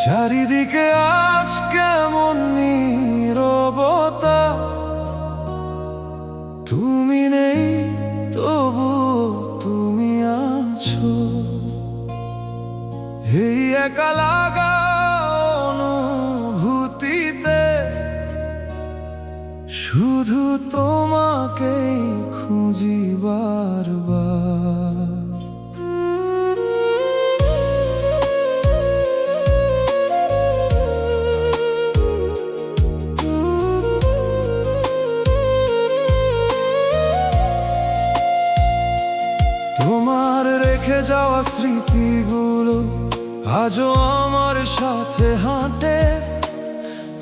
চারিদিকে আজ কেমন নীরবতা, তুমি নেই তবু তুমি আছো। এই একা লাগা অনুভূতিতে শুধু তোমাকেই খুঁজি বারবার। তোমার রেখে যাওয়া স্মৃতিগুলো আজও আমার সাথে হাঁটে।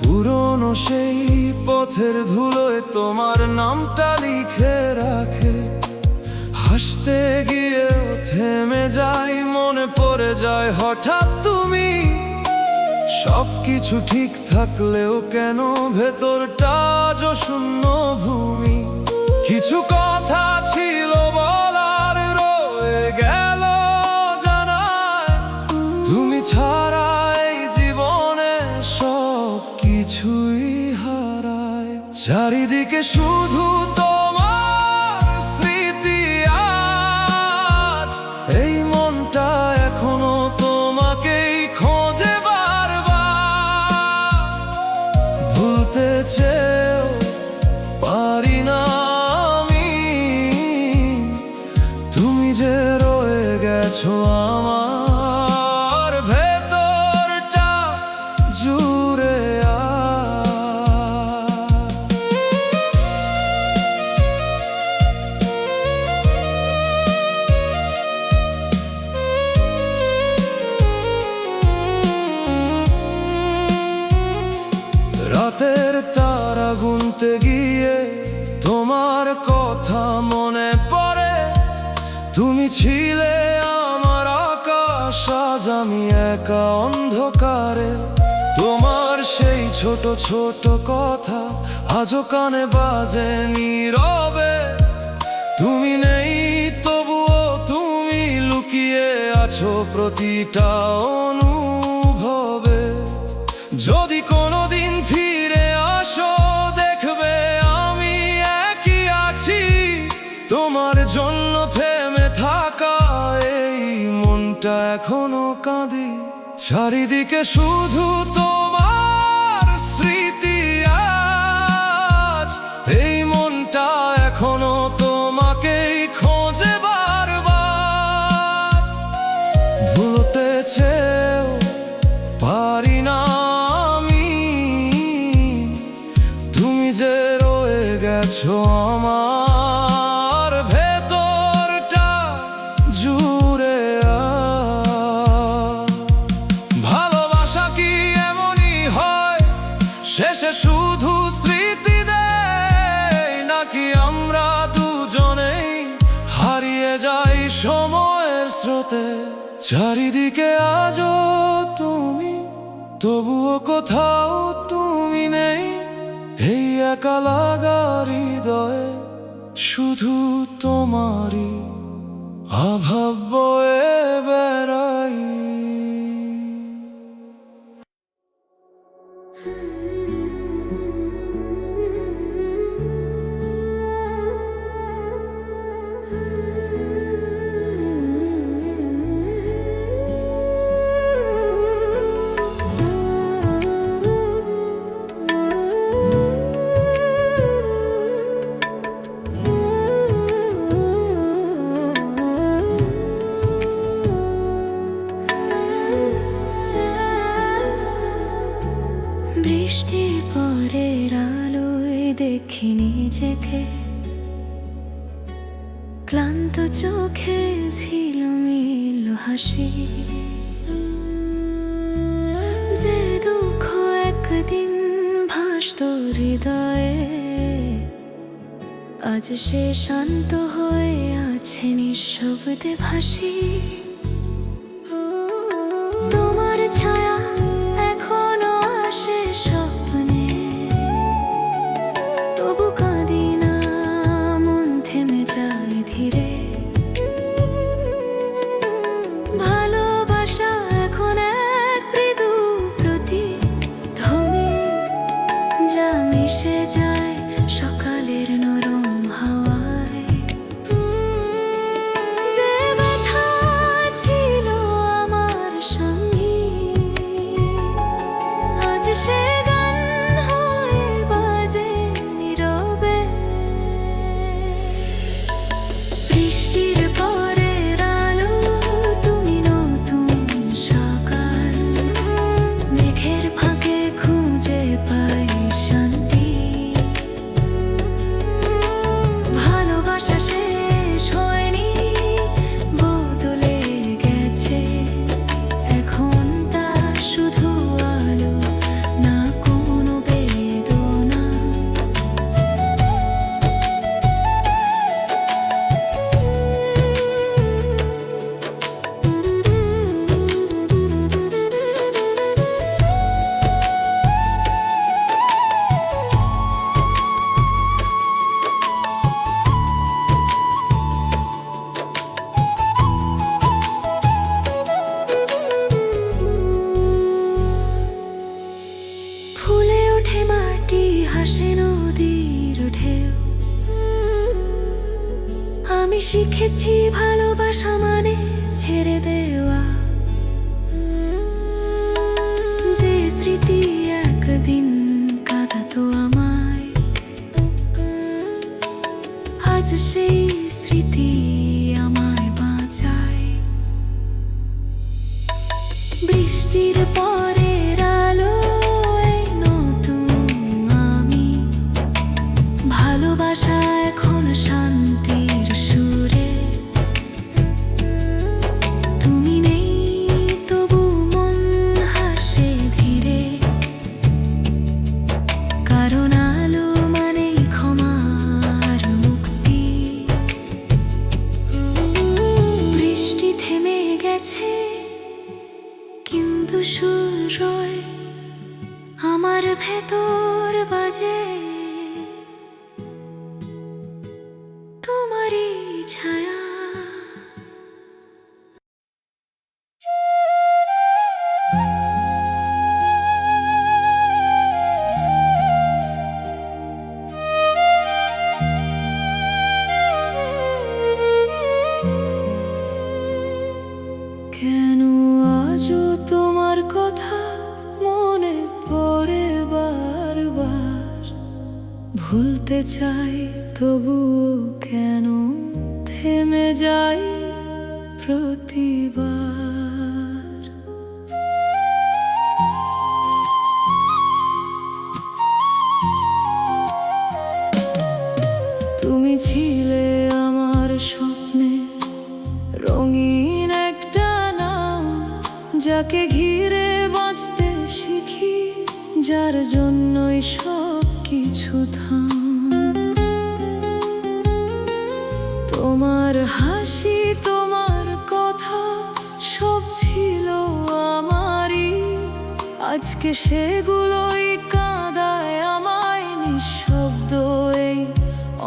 পুরনো সেই পথের ধুলোয় তোমার নামটা লিখে রাখে। হাসতে গিয়েও থেমে যাই, মনে পড়ে যায় হঠাৎ তুমি। সবকিছু ঠিক থাকলেও কেন ভেতরটা আজও শূন্য ভূমি। কিছু কথা ছিল বলার রয়ে গেল জানায়, তুমি ছাড়া এই জীবনে সব কিছুই হারায়। চারিদিকে শুধু তোমার স্মৃতি আজ, এই মনটা এখনো তোমাকেই খোঁজে বারবার। ভুলতে চেয়েও পারি না আমি, তুমি যে রয়ে গেছো আমার ভেতরটা জুড়ে। রাতের তারা গুনতে গিয়ে তোমার কথা মনে পড়ে। তুমি ছিলে আমার আকাশ, আজ আমি একা অন্ধকারে। তোমার সেই ছোট ছোট কথা আজও কানে বাজে নীরবে। তুমি নেই তবুও তুমি লুকিয়ে আছো প্রতিটা অনুভবে। যদি কোনোদিন ফিরে আসো দেখবে আমি একই আছি। তোমার জন্য থেমে থাকা এই মনটা এখনো কাঁদি। চারিদিকে শুধু তোমার স্মৃতি আজ, এই মনটা এখনো তোমাকেই খোঁজে বারবার। ভুলতে চেয়েও পারি না আমি, তুমি যে রয়ে গেছো আমার ভেতরটা জুড়ে। ভালোবাসা কি এমনই হয়, শেষে শুধু স্মৃতি দেয়? নাকি আমরা দুজনেই হারিয়ে যাই সময়ের স্রোতে? চারিদিকে আজও তুমি, তবুও কোথাও তুমি নেই। এই একা লাগা হৃদয়ে শুধু তোমারই অভাব বয়ে বেড়াই। বৃষ্টির পরের আলোয় দেখি নিজেকে, ক্লান্ত চোখে ঝিলমিল হাসি। যে দুঃখ একদিন ভাসত হৃদয়ে, আজ সে শান্ত হয়ে আছে নিঃশব্দে ভাসি। তোমার ছায়া এখনো আসে স্বপ্নে, তবু কাঁদি না, মন থেমে যায় ধীরে। ভালোবাসা এখন এক মৃদু সঙ্গী। আজ সে গান হয়ে বাজে নীরবে। বৃষ্টির পরের আলো, তুমি নতুন সকাল। মেঘের ফাঁকে খুঁজে পাই শান্তি। ভালোবাসা শেষ হয়নি, বদলে গেছে। এখন তা শুধু আলো, না কোনো বেদনা। ফুলে ওঠে মাটি, হাসে নদীর ঢেউ। আমি শিখেছি ভালোবাসা মানে ছেড়ে দেওয়া। যে স্মৃতি একদিন কাঁদাতো আমায়, আজ সেই স্মৃতি আমায় বাঁচায়। বৃষ্টির পরের আলো, এই নতুন আমি। ভালোবাসা এখন শান্তির সুরে। তুমি নেই তবু মন হাসে ধীরে। কারণ আলো মানেই ক্ষমার মুক্তি। বৃষ্টি থেমে গেছে, কিন্তু সুর রয় আমার ভেতর বাজে। তোমারই ছায়া। কেন আজও তোমার কথা মনে পড়ে বারবার। ভুলতে চাই তবুও কেন থেমে যাই প্রতিবার। তুমি ছিলে আমার স্বপ্নে রঙিন একটা নাম। যাকে ঘিরে বাঁচতে শিখি, যার জন্যই সব কিছু থাম। তোমার হাসি, তোমার কথা সব ছিল আমারই। আজকে সেগুলোই কাঁদায় আমায় নিঃশব্দ এই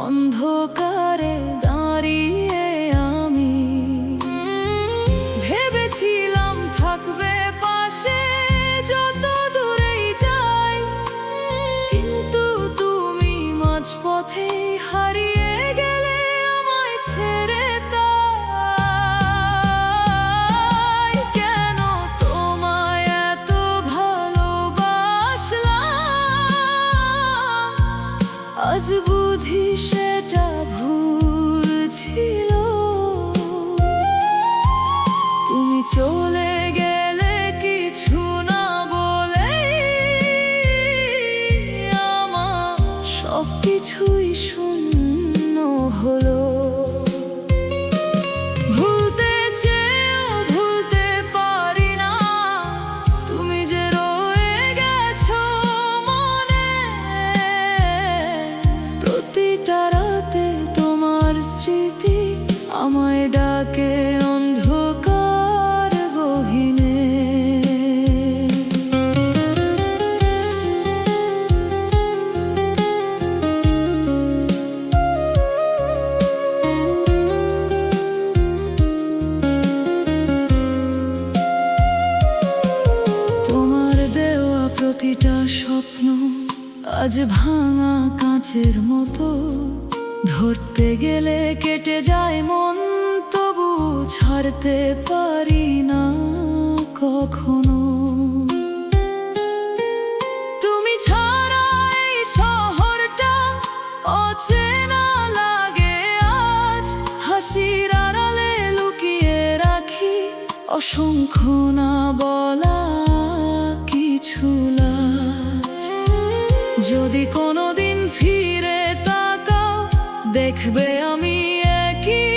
অন্ধকারে দাঁড়িয়ে। আমি ভেবেছিলাম থাকবে পাশে যত দূরেই যাই, কিন্তু তুমি মাঝপথে হারিয়ে গেলে আমায় ছেড়ে। তাই কেন তোমায় এত ভালোবাসলাম, আজ বুঝি সেটা ভুল ছিল। তুমি চলে গেলে কিছু না বলে, আমার সবকিছুই শূন্য হলো। ভুলতে চেয়েও ভুলতে পারি না, তুমি যে রয়ে গেছো মনে। প্রতিটা রাতে তোমার স্মৃতি আমায় ডাকে অন্ধকার গহীনে। তোমার দেওয়া প্রতিটা স্বপ্ন আজ ভাঙা কাঁচের মতো। ধরতে গেলে কেটে যায় মন, তবু ছাড়তে পারি না কখনো। তুমি ছাড়া এই শহরটা অচেনা লাগে আজ। হাসির আড়ালে লুকিয়ে রাখি অসংখ্য না বলা কিছু লাজ। যদি কোনোদিন ফিরে তাকাও দেখবে আমি একই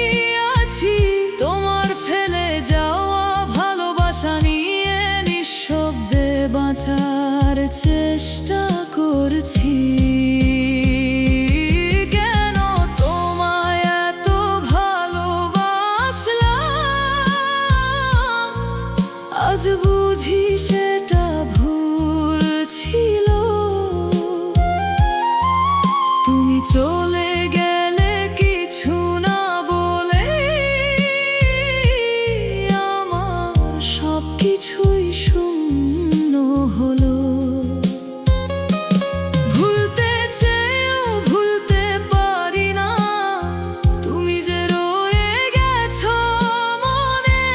আছি। তোমার ফেলে যাওয়া ভালোবাসা নিয়ে নিঃশব্দে বাঁচার চেষ্টা করছি। কেন তোমায় এত ভালোবাসলাম আজ বুঝি সেটা ভুল ছিল। তুমি চলে গেলে কিছু না বলে আমার সবকিছুই শূন্য হলো। ভুলতে চেয়েও ভুলতে পারি না, তুমি যে রয়ে গেছো মনে।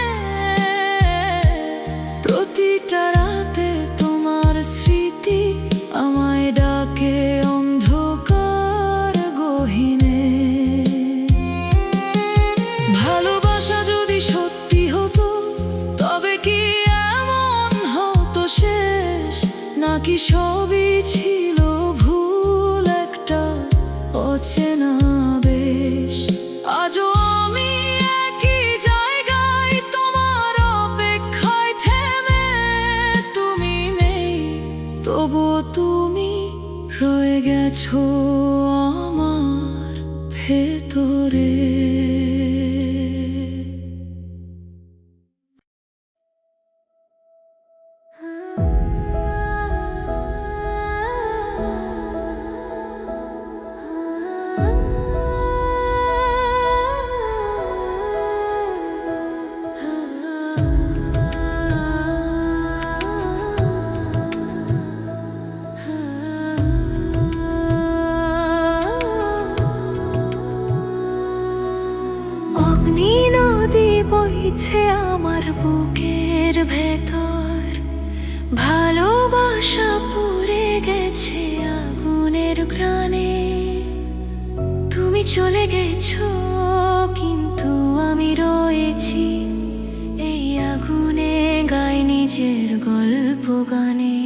প্রতিটা রাতে তোমার স্মৃতি আমায় ডাকে অন্ধকার গহীনে। ভালোবাসা যদি সত্যি হতো তবে কি এমন হতো শেষ? নাকি সবই ছিল ভুল একটা অচেনা বেশ? আজও আমি একই জায়গায় তোমার অপেক্ষায় থেমে। তুমি নেই তবুও তুমি রয়ে গেছো আমার ভেতরে। অগ্নি নদী বইছে আমার বুকের ভেতর। ভালোবাসা পুড়ে গেছে আগুনের ঘ্রাণে। তুমি চলে গেছো কিন্তু আমি রয়েছি এই আগুনে, গাই নিজের গল্প গানে।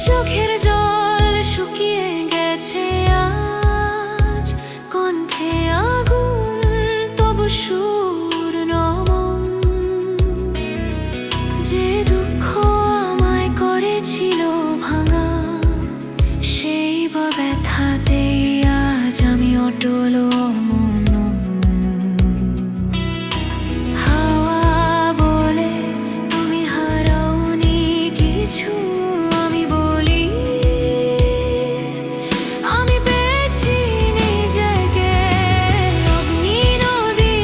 চোখের জল শুকিয়ে গেছে আজ, কণ্ঠে আগুন তবু সুর নমন। যে দুঃখ আমায় করেছিল ভাঙা, সেই ব্যথাতেই আজ আমি অটল অমন। হাওয়া বলে তুমি হারাওনি কিছু, আমি বলি আমি পেয়েছি নিজেকে। অগ্নি নদী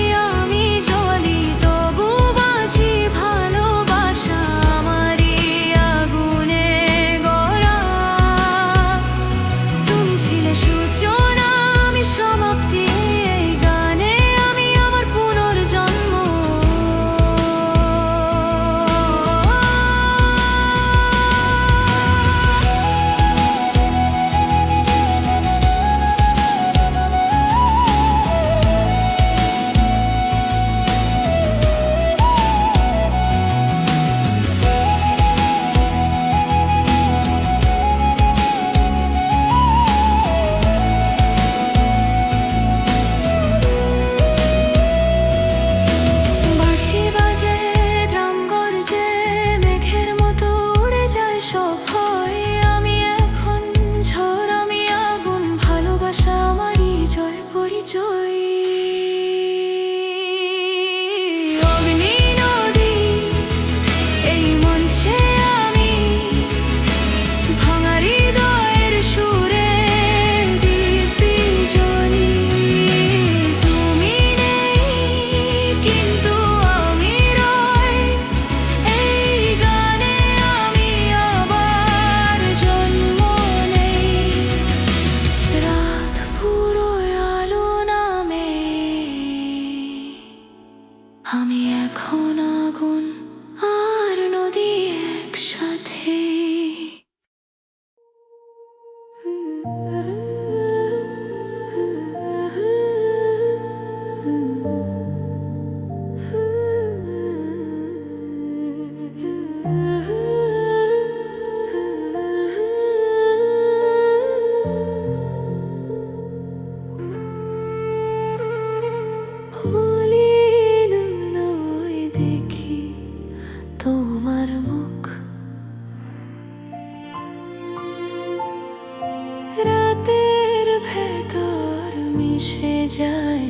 রাতের ভেতর মিশে যায়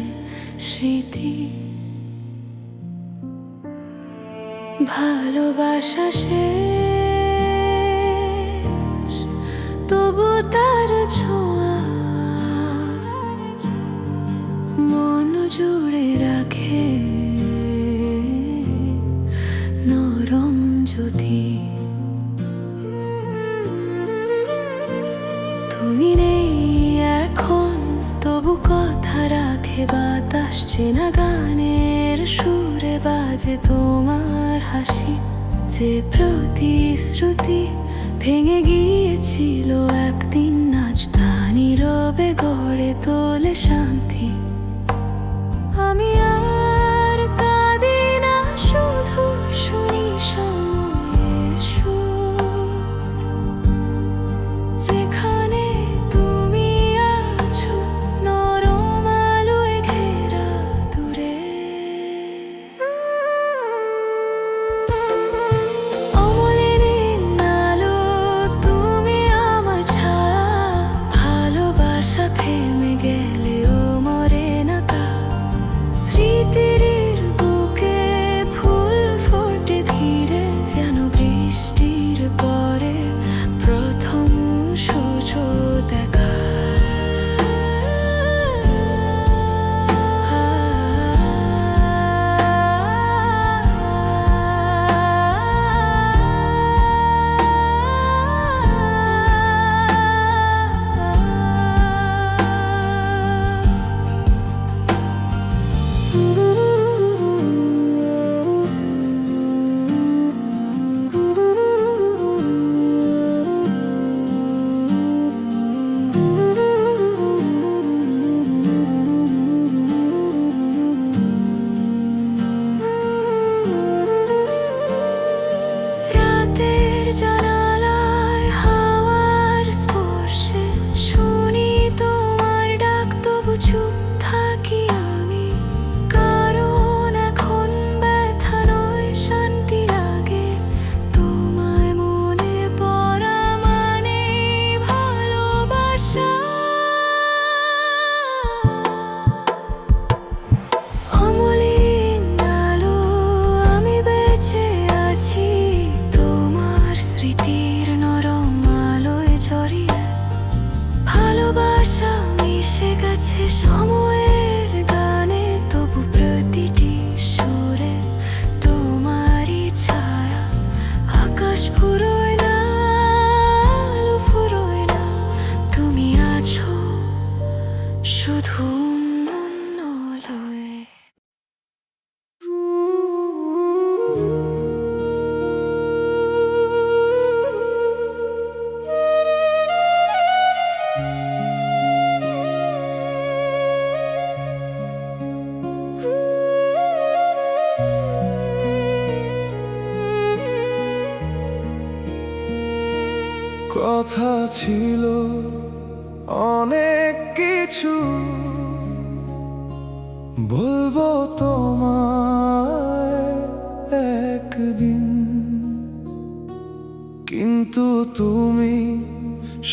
স্মৃতি, ভালোবাসা শেষ তবু তার ছোঁয়া মন জুড়ে রাখে নরম জ্যোতি। তুমি নেই এখন তবু কথা রাখে বাতাস, চেনা গানের সুরে বাজে তোমার হাসি। যে প্রতিশ্রুতি ভেঙে গিয়েছিল একদিন, আজ তা নীরবে গড়ে তোলে শান্তি। আমি আর কাঁদি না, শুধু শুনি সময়ের সুর। যেখানে তুমি আছো নরম আলোয় ঘেরা দূরে, অমলিনীর আলো তুমি আমার ছায়া। ভালোবাসা থেমে গেলেও মরে না তা, স্মৃতির বুকে ফুল ফোটে ধীরে, যেন বৃষ্টির পরে প্রথম সূর্য দেখা। রাতের জানালায় হাওয়ার স্পর্শে শুনি তোমার ডাক, তবু চুপ থাকি আমি। কারণ এখন ব্যথা নয়, শান্তি লাগে। তোমায় মনে পড়া মানে ভালোবাসা। অমলিন আলো আমি বেঁচে আছি তোমার স্মৃতির নরম আলোয় জড়িয়ে। ভালোবাসা মিশে গেছে সময়ের গানে, তবু প্রতিটি সুরে তোমারই ছায়া। আকাশ ফুরোয় না, আলো ফুরোয় না, তুমি আছো শুধু অন্য আলোয়। কথা ছিল অনেক কিছু, বলবো তোমায় একদিন, কিন্তু তুমি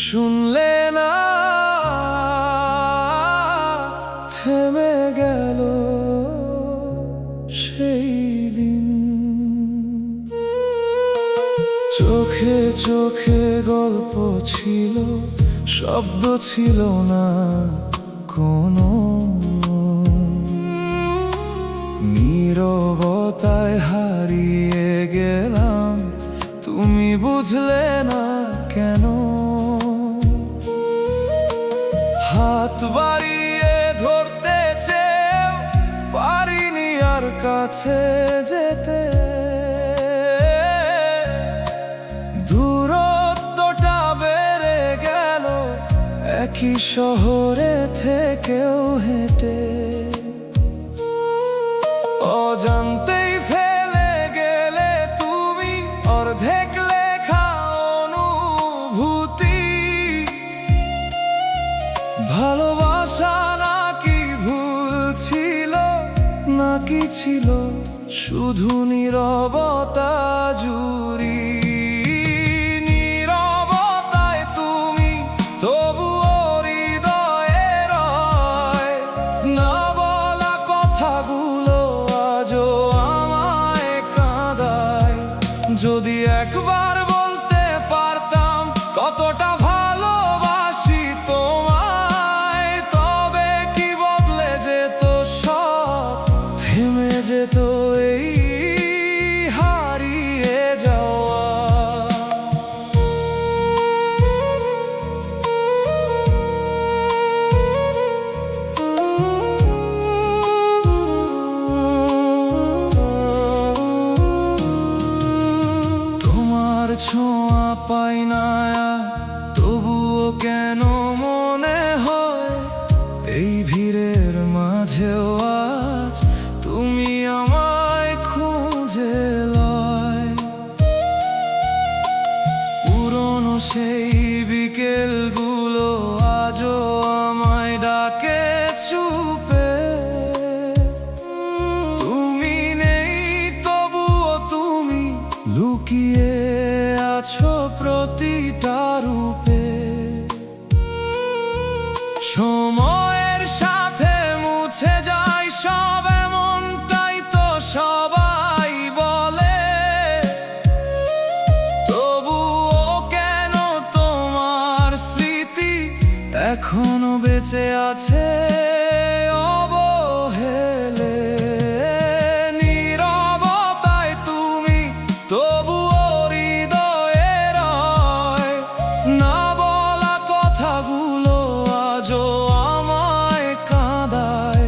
শুনলে না। থেমে গেল সেই দিন। চোখে চোখে গল্প ছিল, শব্দ ছিল না কোনো। নীরবতায় হারিয়ে গেলাম, তুমি বুঝলে না কেন। হাত বাড়িয়ে ধরতে চেয়েও পারিনি আর কাছে যেতে। দূরত্বটা বেড়ে গেল, একই শহরে থেকেও হেঁটে। অজান্তেই ফেলে গেলে তুমি অর্ধেক লেখা অনুভূতি। ভালোবাসা নাকি ভুল ছিল, নাকি ছিল শুধু নীরবতা জুড়ি। নীরবতায় তুমি তবুও মায়া, তবুও কেন মনে হয় এই ভিড়ের মাঝেও আজ তুমি আমায় খুঁজে লয়। পুরনো সেই বিকেলগুলো আজও আমায় ডাকে চুপে। তুমি নেই তবুও তুমি লুকিয়ে আছো প্রতিটা রূপে। সময়ের সাথে মুছে যায় সব, এমনটাই তো সবাই বলে। তবুও কেন তোমার স্মৃতি এখনো বেঁচে আছে অবহেলে। নীরবতায় তুমি তবুও হৃদয়ে রয়, না বলা কথাগুলো আজও আমায় কাঁদায়।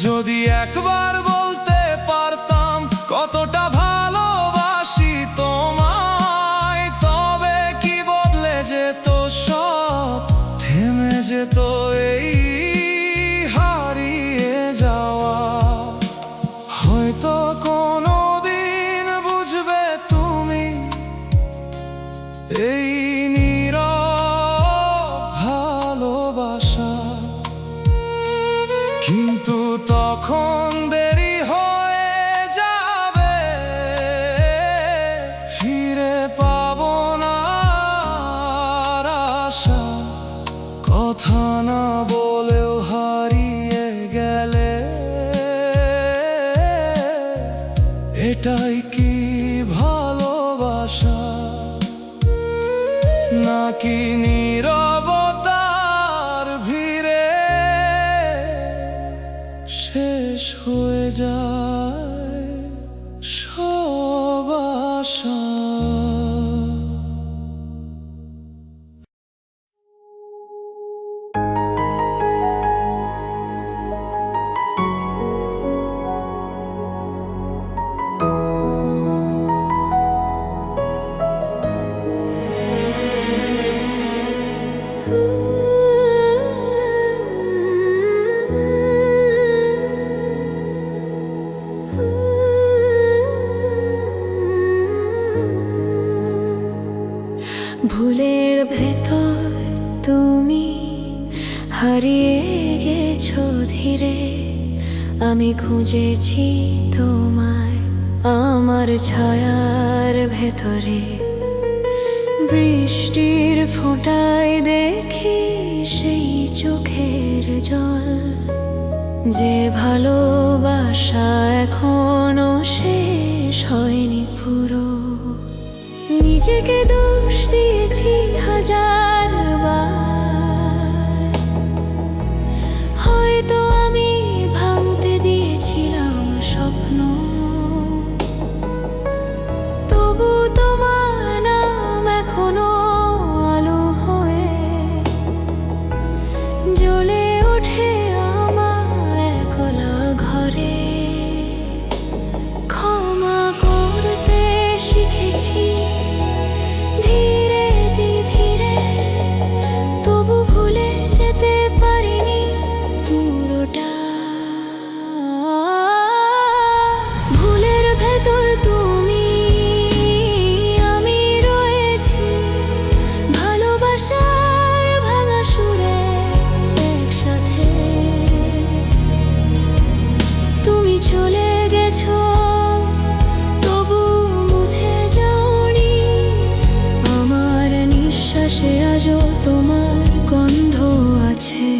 যদি একবার বলতে পারতাম কতটা ভালোবাসি তোমায়, তবে কি বদলে যেত সব, থেমে যেত এই হারিয়ে যাওয়া। হয়তো কোনোদিন বুঝবে তুমি এই নীরব ভালোবাসা, কিন্তু তখন দেরি হয়ে যাবে, ফিরে পাবো না আর আশা। কথা না বলেও হারিয়ে গেলে, এটাই কি ভালোবাসা, নাকি নীরবতার ভিড়ে শেষ হয়ে যায় সব আশা। ভুলের ভেতর তুমি হারিয়ে গেছো ধীরে। আমি খুঁজেছি তোমায় আমার ছায়ার ভেতরে। বৃষ্টির ফোঁটায় দেখি সেই চোখের জল, যে ভালোবাসা এখনো শেষ হয়নি পুরো। নিজেকে দোষ দিয়েছি হাজারবার, হয়তো আমি ভাঙতে দিয়েছিলাম স্বপ্ন। তবু তোমার নাম এখনো আলো হয়ে জ্বলে ওঠে আমার একলা ঘরে। ক্ষমা করতে শিখেছি ধীরে ধীরে, তবু ভুলে যেতে পারিনি পুরোটা। ভুলের ভেতর তুমি আমি রয়েছি, ভালোবাসার ভাঙা সুরে একসাথে। তুমি চলে গেছো তবু মুছে যাওনি, আমার নিঃশ্বাসে আজও তোমার গন্ধ আছে।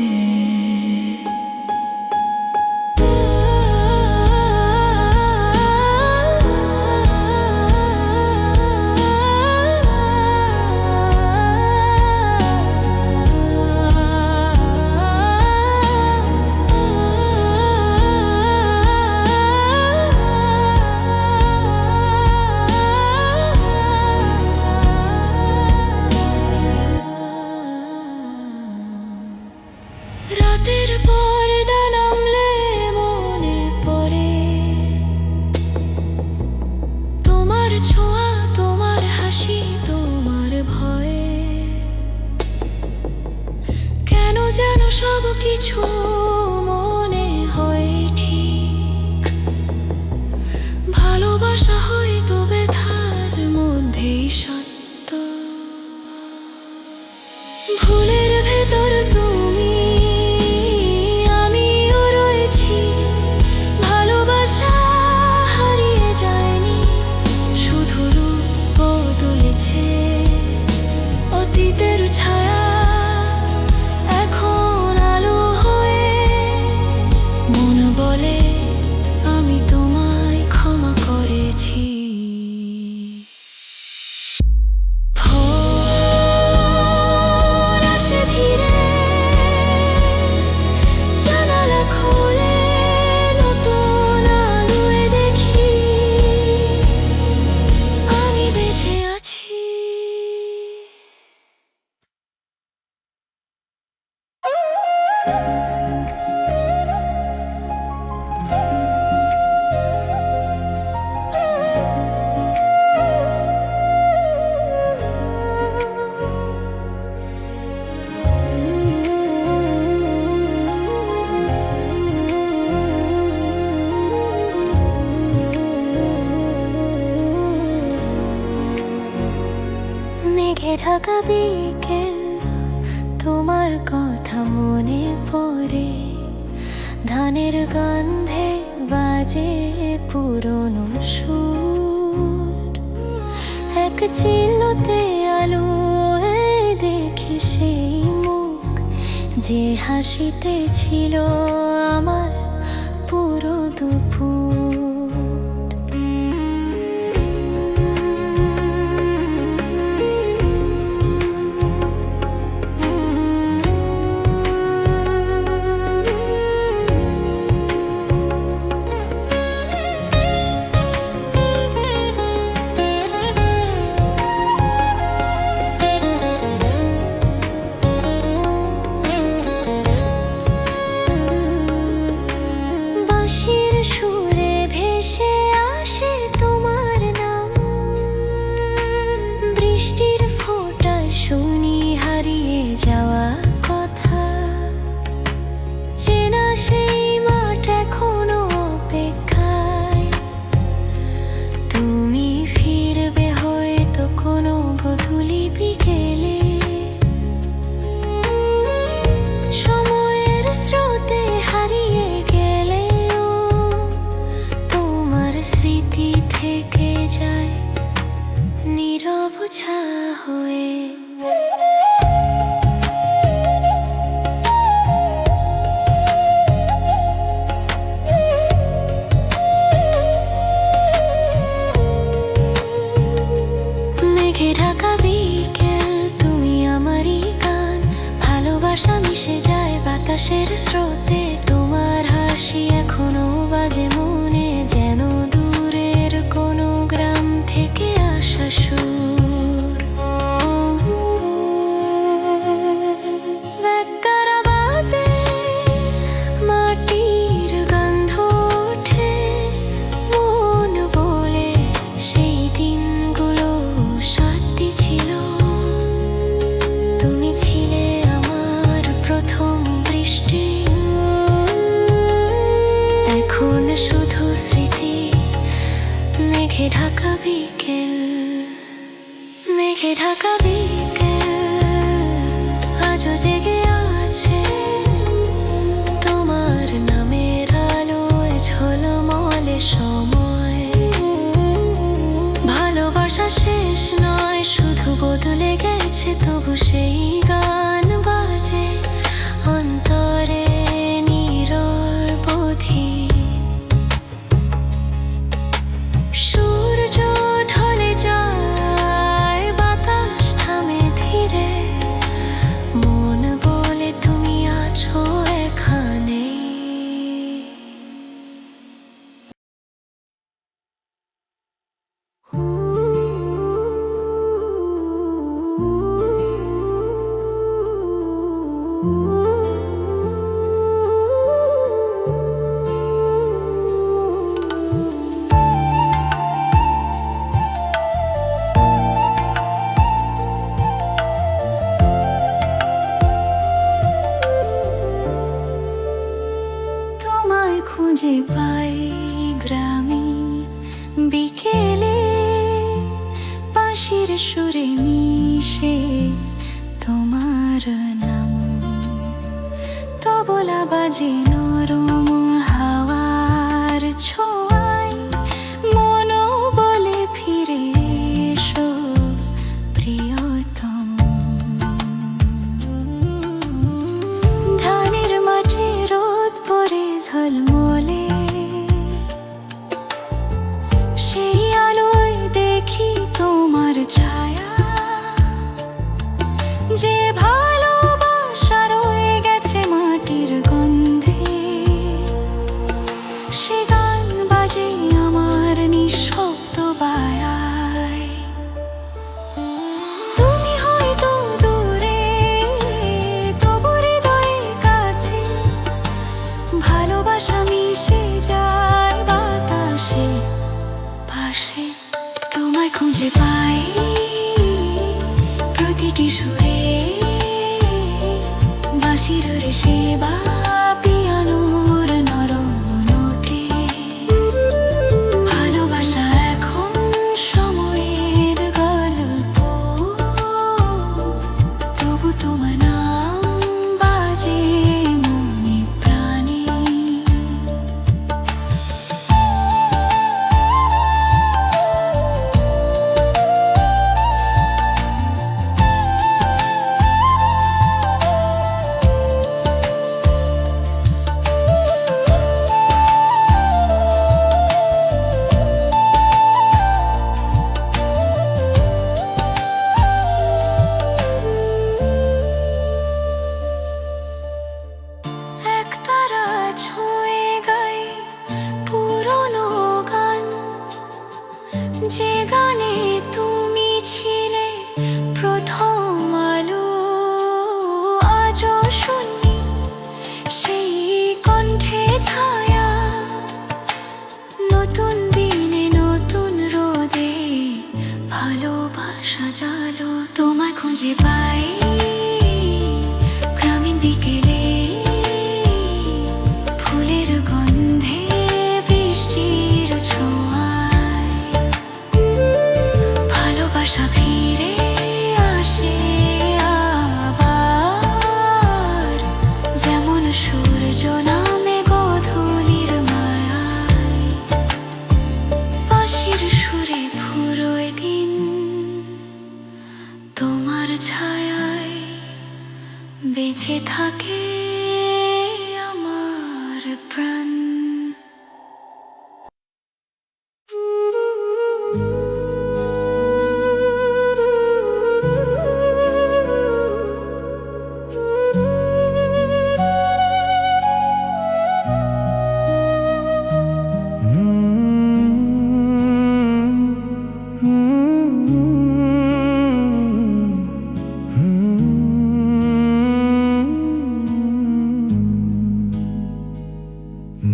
যেন সব কিছু মনে হয় ঠিক, ভালোবাসা হয়তো ব্যথার মধ্যেই সত্য। ভুলের ভেতর তুমি আমিও রয়েছি, ভালোবাসা হারিয়ে যায়নি, শুধু রূপ বদলেছে। অতীতের ছায়া এখন আলো হয়ে মন বলে আমি তোমায় ক্ষমা করেছি। ভোর আসে ধীরে, জানালা খোলে, নতুন আলোয় দেখি আমি বেঁচে আছি। মেঘে ঢাকা বিকেল, তোমার কথা মনে পড়ে, ধানের গন্ধে বাজে পুরনো সুর। এক চিলতে আলো দেখি সেই মুখ, যে হাসিতে ছিল আমার পুরো দুপুর। বাঁশির সুরে ভেসে আসে তোমার নাম, বৃষ্টির ফোঁটায় শুনি হারিয়ে যাওয়া কথা। চেনা সেই মাঠ এখনো অপেক্ষায়, তুমি ফিরবে হয়তো কোনো গধূলি বিকেলে। সময়ের স্রোতে হারিয়ে গেলেও তোমার স্মৃতি থেকে যায় নীরব ছায়া হয়ে। মেঘে ঢাকা বিকেল, তুমি আমারই গান, ভালোবাসা মিশে যায় বাতাসের স্রোতে। তোমার হাসি এখনো বাজে মনে, যেন দূরের কোনো গ্রাম থেকে আসা সুর। ব্যাকরা বাজে, মাটির গন্ধ ওঠে, মন বলে সেই দিনগুলো সত্যি ছিল। তুমি ছিলে আমার প্রথম বৃষ্টি, এখন শুধু স্মৃতি। মেঘে ঢাকা বিকেল, মেঘে ঢাকা বিকেল আজও জেগে আছে, তোমার নামের আলোয় ঝলমলে সময়। ভালোবাসা শেষ নয়, শুধু বদলে গেছে, তবু সেই গান বাজে অন্তরে নিরবধি। সূর্য ঢলে যায়, বাতাস থামে ধীরে, মন বলে তুমি আছো এখানে। খুঁজে পাই গ্রামে বিকেলে, বাঁশির সুরে মিশে তোমার নাম। তবলা বাজে নরম হাওয়ার ছোঁয়ায়, মনও বলে ফিরে এসো প্রিয়তম। ধানের মাঠে রোদ পড়ে ঝলমলে, সেই আলোয় দেখি তোমার ছায়া। যে ভালোবাসা রয়ে গেছে মাটির গন্ধে, সে গান বাজে আমার নিঃশব্দ বায়ায়। তুমি হয়তো দূরে, তবু হৃদয়ে কাছে, ভালোবাসা মিশে যায় বাতাসে পাশে। তোমায় খুঁজে পাই প্রতিটি সুরে, বাঁশির রেশে বা পিয়ানোর নরম নোটে। ভালোবাসা এখন সময়ের গল্প, তবু তোমার নাম বাজে মনে প্রাণে। একতারা ছুঁয়ে গায় পুরনো গান, যে গানে তুমি ছিলে প্রথম আলো। আজও শুনি সেই কণ্ঠে ছায়া, নতুন দিনে নতুন রোদে ভালোবাসা জালো। তোমায় খুঁজে পাই গ্রামীণ বিকেলে, ফুলের গন্ধে বৃষ্টির ছোঁয়ায়। ভালোবাসা ফিরে আসে আবার, যেমন সূর্য নামে গোধূলির মায়ায়। বাঁশির সুরে ফুরোয় দিন তোমার ছায়ায়, বেঁচে থাকে আমার প্রাণ।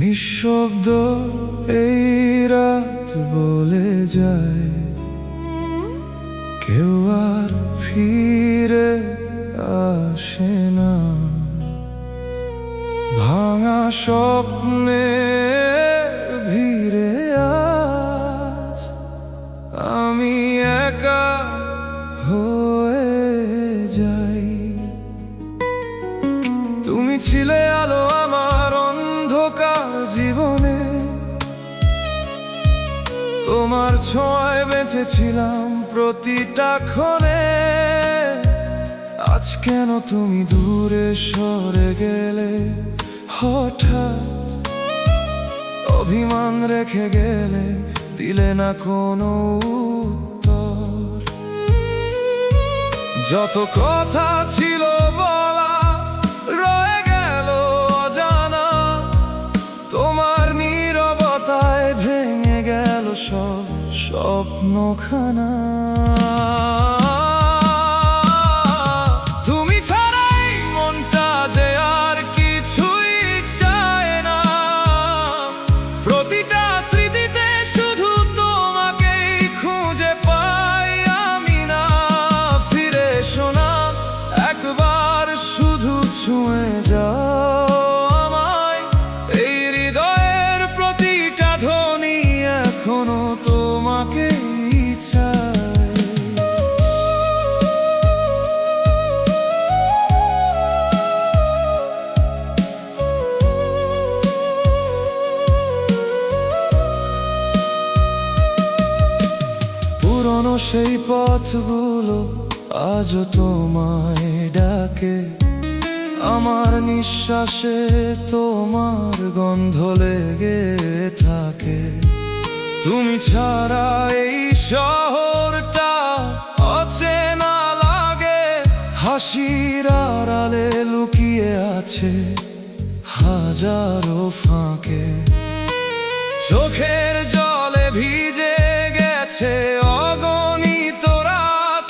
নিঃশব্দ এই রাত বলে যায়, কেউ আর ফিরে আসে না। ভাঙা স্বপ্নের ভিড়ে আজ আমি একা হয়ে যাই। তুমি ছিলে আলো আমার অন্ধকার জীবনে, তোমার ছোঁয়ায় বেঁচেছিলাম প্রতিটা ক্ষণে। আজ কেন তুমি দূরে সরে গেলে, হঠাৎ অভিমান রেখে গেলে, দিলে না কোনো উত্তর। যত কথা ছিল বলা রয়ে গেল অজানা, তোমার নীরবতায় ভেঙে গেল সব স্বপ্নখানা। তুমি ছাড়াই মনটা যে আর কিছুই চায় না, প্রতিটা স্মৃতিতে শুধু তোমাকেই খুঁজে পাই আমি না। ফিরে এসো না একবার, শুধু ছুঁয়ে যাও আমায়, এই হৃদয়ের পথগুলো আজও তোমায় ডাকে, আমার নিঃশ্বাসে তোমার গন্ধ লেগে থাকে। তুমি ছাড়া এই শহরটা অচেনা লাগে, হাসির আড়ালে লুকিয়ে আছে হাজারো ফাঁকে। চোখের জলে ভিজে গেছে অগণিত রাত,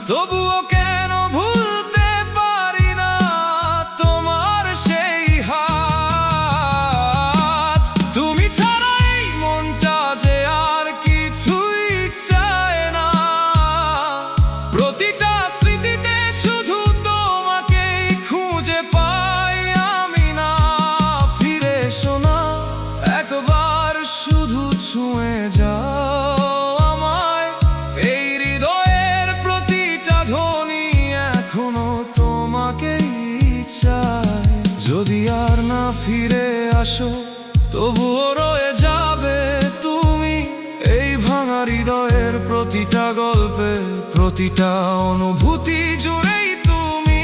তবুও কেন ভুলতে পারি না তোমার সেই হাত। তুমি ছাড়া এই মনটা যে আর কিছুই চায় না, প্রতিটা স্মৃতিতে শুধু তোমাকেই খুঁজে পাই আমি না। ফিরে এসো না একবার, শুধু ছুঁয়ে যাও আমায়, এই হৃদয়ের প্রতিটা ধ্বনি এখনো তোমাকেই চায়। যদি আর না ফিরে আসো তবুও রয়ে যাবে তুমি, এই ভাঙা হৃদয়ের প্রতিটা গল্পে, প্রতিটা অনুভূতি জুড়েই তুমি।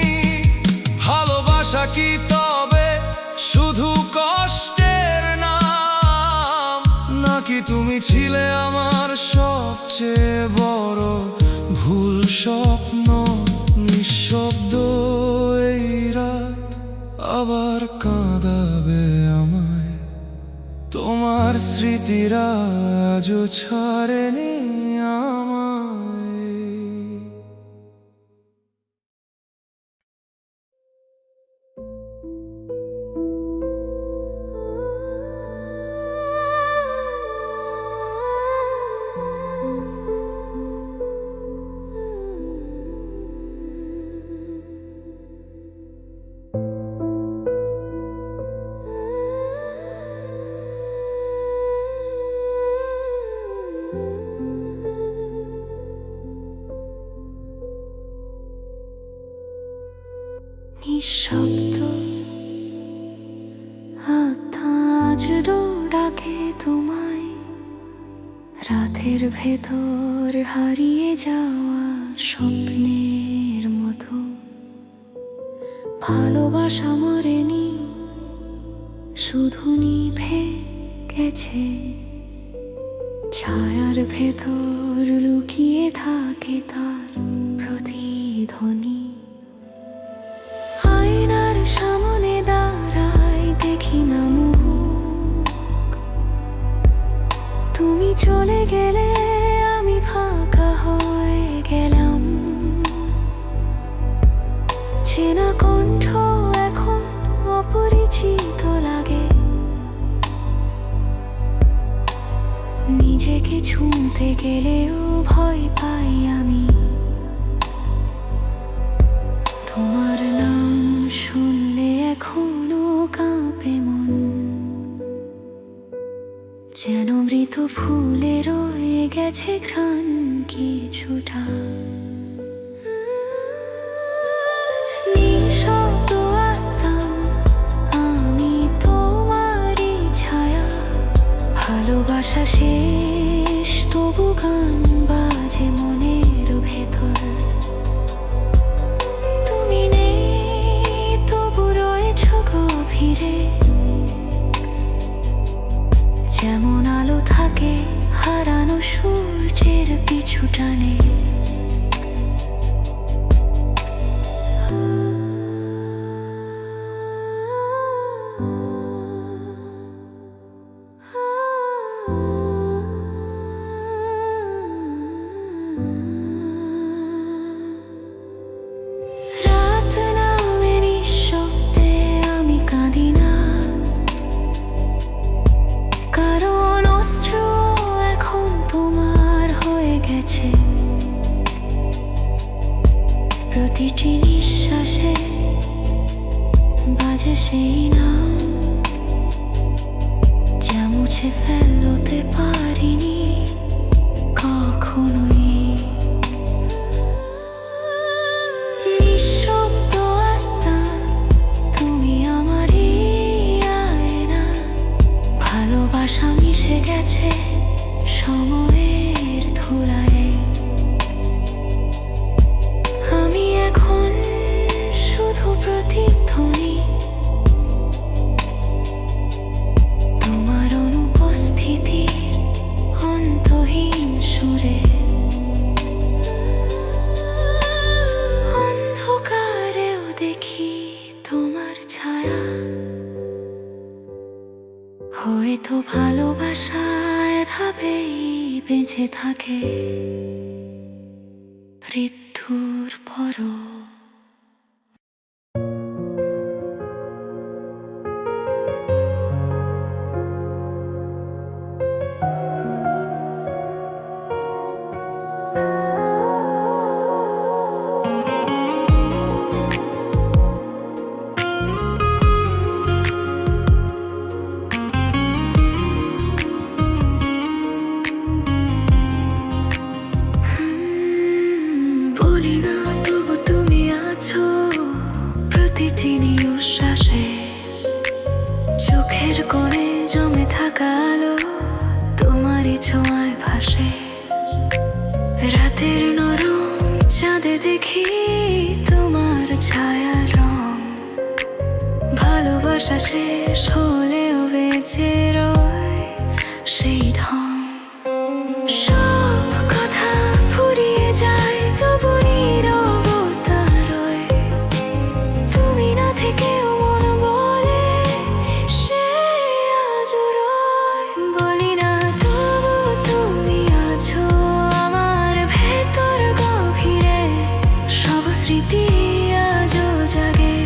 ভালোবাসা কি তবে শুধু কষ্টের নাম, নাকি তুমি ছিলে আমার সবচেয়ে বড় ভুল স্বপ্ন? নিঃশব্দ এই রাত আবার কাঁদাবে আমায়, তোমার স্মৃতিরা আজও ছাড়েনি আমায়। নিঃশব্দ আজও ডাকে তোমায়, রাতের ভেতর হারিয়ে যাওয়া স্বপ্নের মতো। ভালোবাসা মরেনি, শুধু নিভে গেছে, ছায়ার ভেতর লুকিয়ে থাকে তার প্রতিধ্বনি। আয়নার সামনে দাঁড়াই, দেখি না মুখ, তুমি চলে গেলে আমি ফাঁকা হয়ে গেলাম। চেনা কণ্ঠ এখন অপরিচিত লাগে, নিজেকে ছুঁতে গেলেও ভয় পাই আমি। তোমার নাম শুনলে এখনো কাঁপে মন, যেন মৃত ফুলে রয়ে গেছে ঘ্রাণ কিছুটা। নিঃশব্দ আত্মা আমি তোমারই ছায়া, ভালোবাসা শেষ তবু গান বাজে মনের ভেতর। তুমি নেই তবু রয়েছ গভীরে, যেমন আলো থাকে হারানো সূর্যের পিছু টানে। রাত নামে নিঃশব্দে আমি কাঁদি না, কারণ অস্ত্র এখন তোমার হয়ে গেছে। প্রতিটি নিঃশ্বাসে বাজে সেই নাম, যা মুছে ফেলতে পারিনি কখনোই। নিঃশব্দ আত্মা তুমি আমারই আয়না, ভালোবাসা মিশে গেছে সময়ের ধুলায়। ভালোবাসায় ধাবেই বেঁচে থাকে মৃত্যুর পরও। বলি না তবু তুমি আছো প্রতিটি নিঃশ্বাসে, চোখের কোণে জমে থাকা আলো তোমারই ছোঁয়ায় ভাসে। রাতের নরম চাঁদে দেখি তোমার ছায়ার রং, ভালোবাসা শেষ হলেও বেঁচে রয় সেই ঢং। সব কথা ফুরিয়ে যায় তবু নীরবতা রয়, তুমি না থেকেও মন বলে সে আজও রয়। বলি না তবু তুমি আছো আমার ভেতর গভীরে, সব স্মৃতি আজও জাগে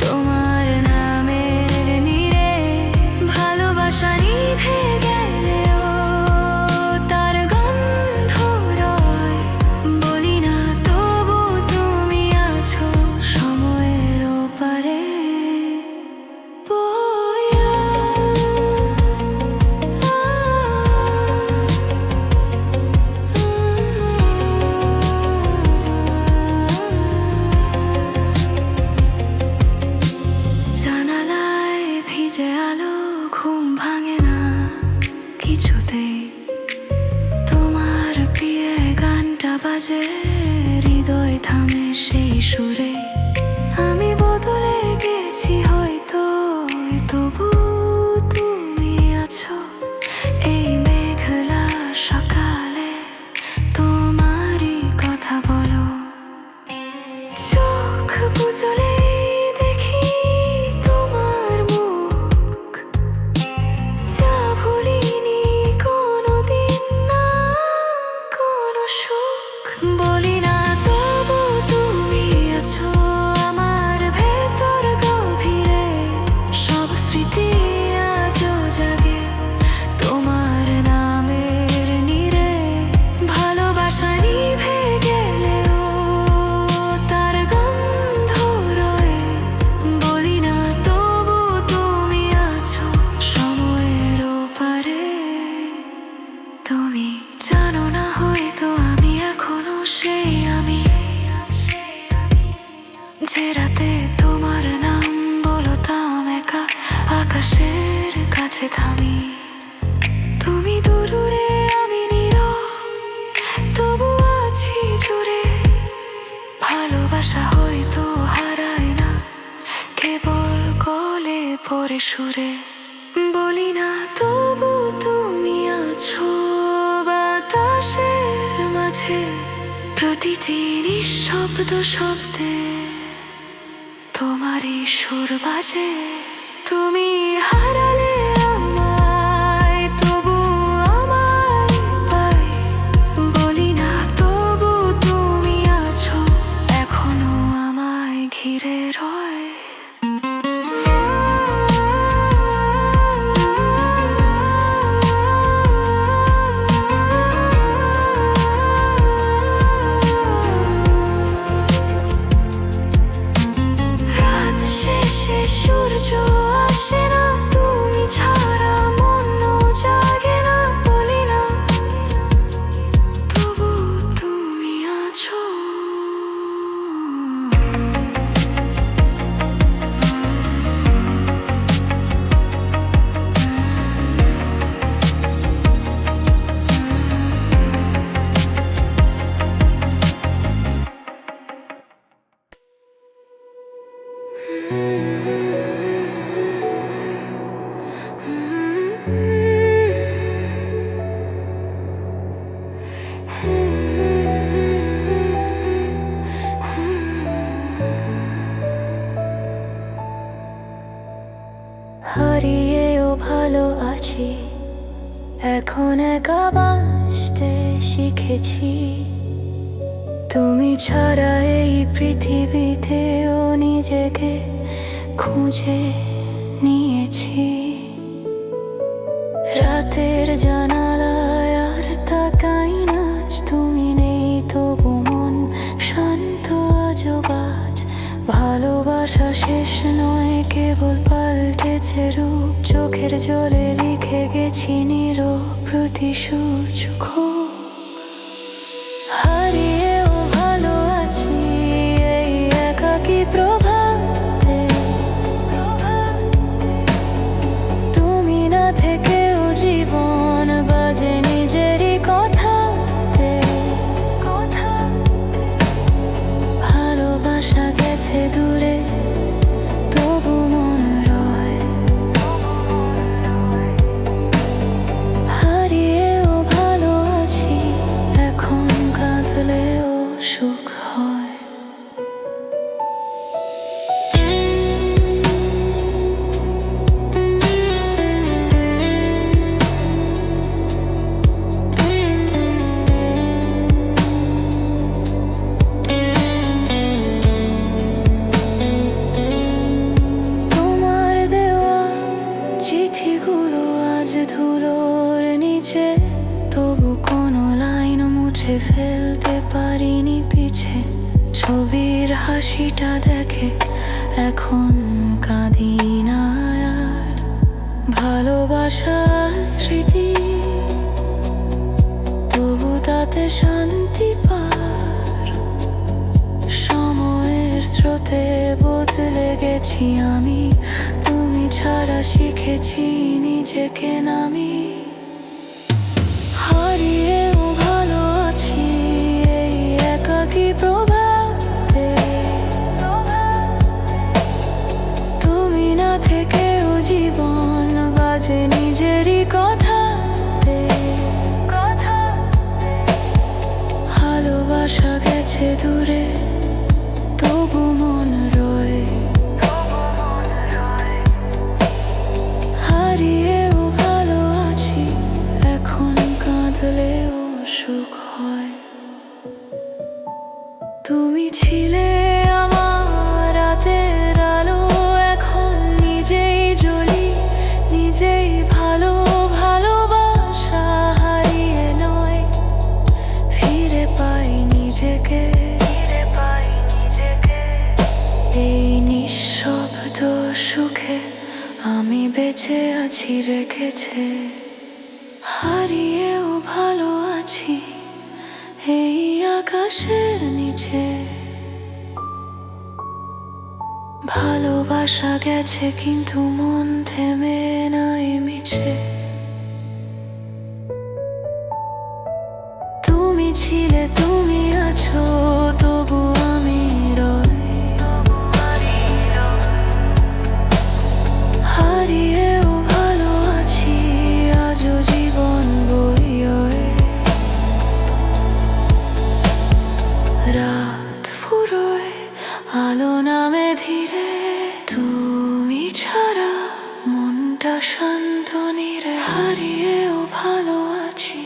তোমার নামের নীড়ে। ভালোবাসা নিভে গেলেও তার গন্ধ রয়, বলি না তবু তুমি আছো সময়ের ওপারে বইয়া। জানালায় ভিজে আলো, ঘুম ভাঙে না কিছুতেই, তোমার প্রিয় গানটা বাজে হৃদয় থামে সেই সুরে। আমি বদলে গেছি হয়তো তবু তুমি আছো এই মেঘলা সকালে, তোমারই কথা বলো। চোখ বুজলে দেখি তোমার মুখ, যা ভুলিনি কোনোদিন না কোনো সুখ। বলি না তবু তুমি আছো আমার ভেতর গভীরে, সব স্মৃতি আজও জাগে তোমার নামের নীড়ে। ভালোবাসা নিভে গেলেও তার গন্ধ রয়, বলি না তবু তুমি আছো সময়ের ওপারে। তুমি জানো না হয়তো আমি এখনো সেই আমি, যে রাতে তোমার নাম বলতাম একা আকাশের কাছে থামি। তুমি দূরে আমি নীরব তবু আছি জুড়ে, ভালোবাসা হয়তো হারায় না কেবল গলে পড়ে সুরে। বলি না তবু তুমি আছো বাতাসের মাঝে, প্রতিটি নিঃশব্দ শব্দে তোমারই সুর বাজে। তুমি হারালে আমায় তবু আমায় পাই, বলি না তবু তুমি আছো এখনো আমায় ঘিরে রয়। রাত শেষে সূর্য আসে না, তুমি ছাড়া মনও জাগে না, বলি না তবু তুমি আছো। হারিয়েও ভালো আছি হয়েছি, এখন একা বাঁচতে শিখেছি। তুমি ছাড়া এই পৃথিবীতেও নিজেকে খুঁজে নিয়েছি। রাতের জানালায় আর তাকাই না, তুমি নেই তবু মন শান্ত আজবাজ। ভালোবাসা শেষ নয়, কেবল পাল্টেছে রূপ। চোখের জলে লিখে গেছি নীরব প্রতিশোধ। হারিয়েও ভালো আছি এই একাকী প্রভাতে। তুমি না থেকেও জীবন বাজে নিজেরই কথাতে। ভালোবাসা গেছে দূরে, তবু মন রয়। হারিয়েও ভালো আছি, এখন কাঁদলেও সুখ হয়। তোমার দেওয়া চিঠিগুলো আজ ধুলোর নিচে, তবু কোনো লাইন মুছে ফেলতে পারিনি পিছে। ছবির হাসিটা দেখে এখন কাঁদি না আর। ভালোবাসা স্মৃতি, তবু তাতে শান্তি পার। সময়ের স্রোতে বদলে গেছি আমি, তুমি ছাড়া শিখেছি নিজেকে নামি। হারিয়েও ভালো আছি এই একাকী প্রভাতে। তুমি না থেকেও জীবন বাজে নিজেরই কথাতে। ভালোবাসা গেছে দূরে, তবু মন রয়। হারিয়েও ভালো আছি, এখন কাঁদলেও সুখ হয়। তুমি ছিলে আমার রাতের আলো, এখন নিজেই জ্বলি, নিজেই ভালো। ভালোবাসা হারিয়ে নয়, ফিরে পাই নিজেকে। এই নিঃশব্দ সুখে আমি বেঁচে আছি রেখেছে। হারিয়েও ভালো আছি এই আকাশের নিচে। ভালোবাসা গেছে কিন্তু মন থেমে নাই মিছে। তুমি ছিলে, তুমি আছো, তবু আমি রই। হারিয়েও ভালো আছি, আজও জীবন বইয়ে। রাত ফুরোয়, আলো নামে ধীরে। তুমি ছাড়া মনটা শান্ত নীরে। হারিয়েও ভালো আছি।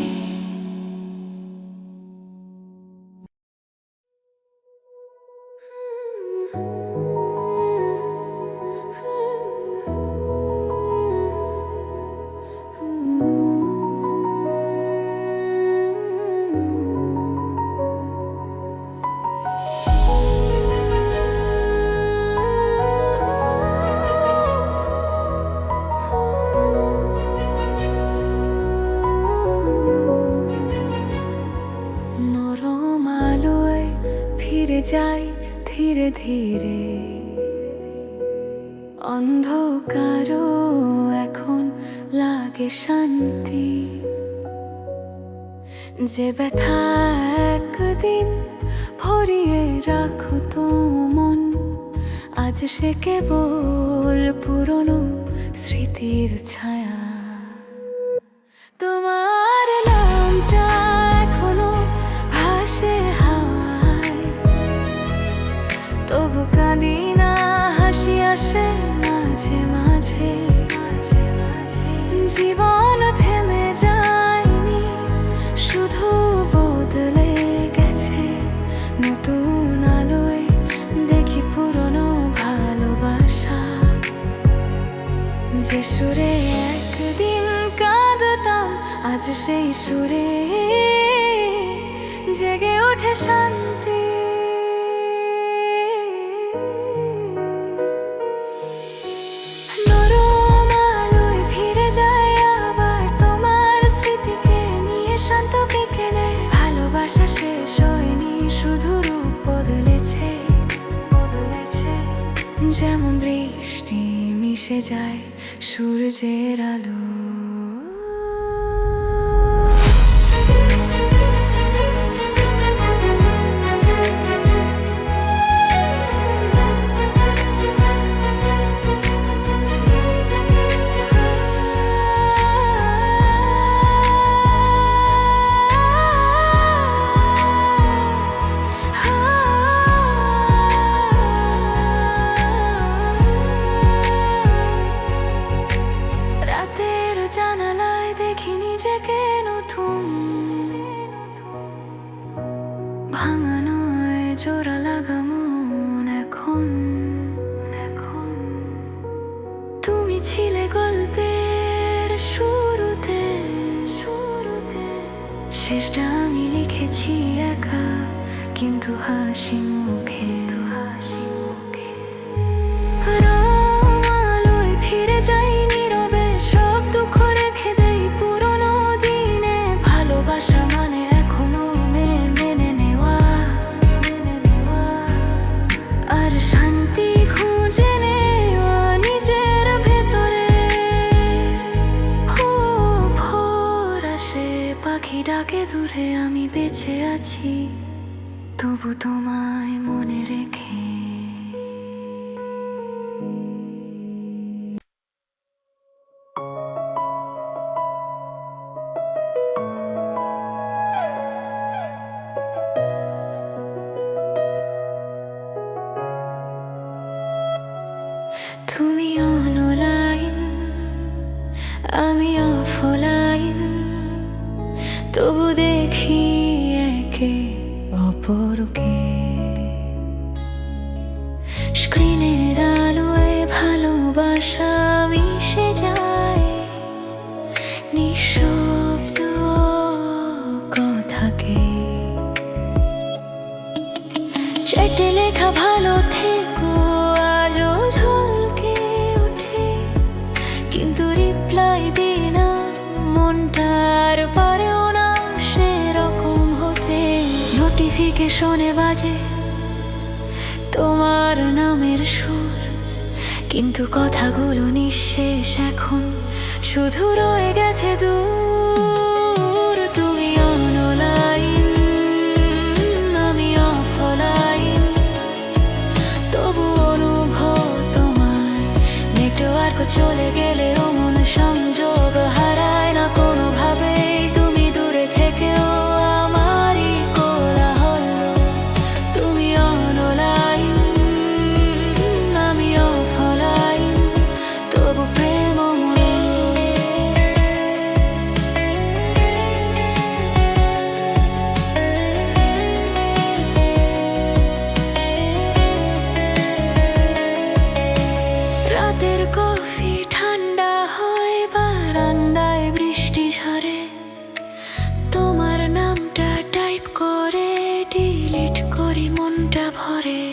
নরম আলোয় ফিরে যাই ধীরে ধীরে। অন্ধকারও এখন লাগে শান্তি। যে ব্যথা একদিন ভরিয়ে রাখো তো মন, আজ সে কেবল পুরনো স্মৃতির ছায়া। তোমার নামটা এখনো ভাসে হাওয়ায়, তবু কাঁদি না, হাসি আসে মাঝে মাঝে। জীবন থেমে যায়নি, শুধু বদলে গেছে। নতুন আলোয় দেখি পুরনো ভালোবাসা, যে সুরে একদিন কাঁদতাম আজ সেই সুরে জেগে ওঠে শান্তি। নরম আলোয় ফিরে যায় আবার তোমার স্মৃতিকে নিয়ে শান্ত বিকেলে। ভালোবাসা শেষ হয়নি, শুধু রূপ বদলেছে। যেমন বৃষ্টি মিশে যায় সূর্যের আলো। রাতের জানালায় দেখি নিজেকে নতুন, ভাঙা নয় জোড়া লাগা মন এখন। তুমি ছিলে গল্পের শুরুতে, শেষটা আমি লিখেছি একা, কিন্তু হাসি মুখে। রং আলোয় ফিরে যাই নীরবে, সব দুঃখ রেখে দেই পুরনো দিনে। ভালোবাসা মানে এখনো মেনে নেওয়া, আর শান্তি খুঁজে নেওয়া নিজের ভেতরে। ভোর আসে পাখি ডাকে দূরে, আমি বেঁচে আছি তবু তোমায় মনে রেখে। তুমি অনলাইন, আমি অফলাইন, তবু দেখি একে অপরকে। স্ক্রিনের আলোয় ভালোবাসা মিশে যায় নিঃশব্দ কথাকে। চ্যাটে লেখা ভালো থেকো আজও ঝলকে ওঠে, কিন্তু রিপ্লাই দিই না, মনটার পারেও না সেরকম হতে। নোটিফিকেশনে বাজে তোমার নামের সুর, কিন্তু কথাগুলো নিঃশেষ এখন, শুধু রয়ে গেছে দূর। তুমি অনলাইন, আমি অফলাইন, তবু অনুভব তোমায়। নেটওয়ার্ক চলে গেলেও মন সংযোগ হারায় না কোনোভাবেই। তুমি দূরে থেকেও আমারই কোলাহল। তুমি অনলাইন, আমি অফলাইন, তবু প্রেম অমর। রাতের কফি ঠান্ডা হয় বারান্দায়, বৃষ্টি ঝরে, তোমার নামটা টাইপ করে ডিলিট করি, মনটা ভরে।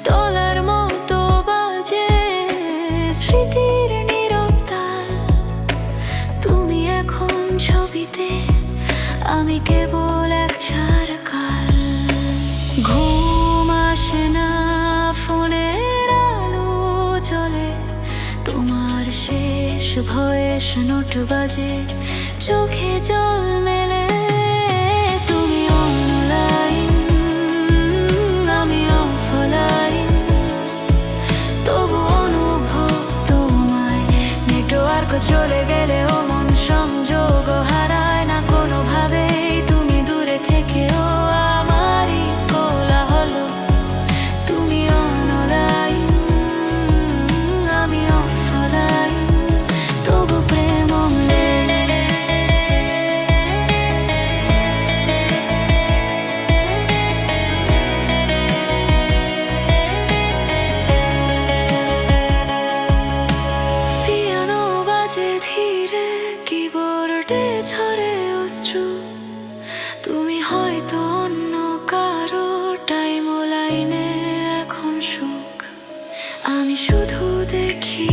তোলার মতো বাজে স্মৃতির নীরব তাল। তুমি এখন ছবিতে, আমি কেবল এক ছারকাল। ঘুম আসে না, ফোনের আলো চলে, তোমার শেষ ভয়েস নোট বাজে, চোখে জল মেলে। তুমি অনলাইন, আমি অফলাইন, তবু অনুভব তোমায়। নেটওয়ার্ক চলে গেলেও মন সংযোগ হারায় না কোনোভাবেই। তুমি দূরে থেকেও আমারই কোলাহল। তুমি অনলাইন, আমি অফলাইন, তবু প্রেম শুধু দেখি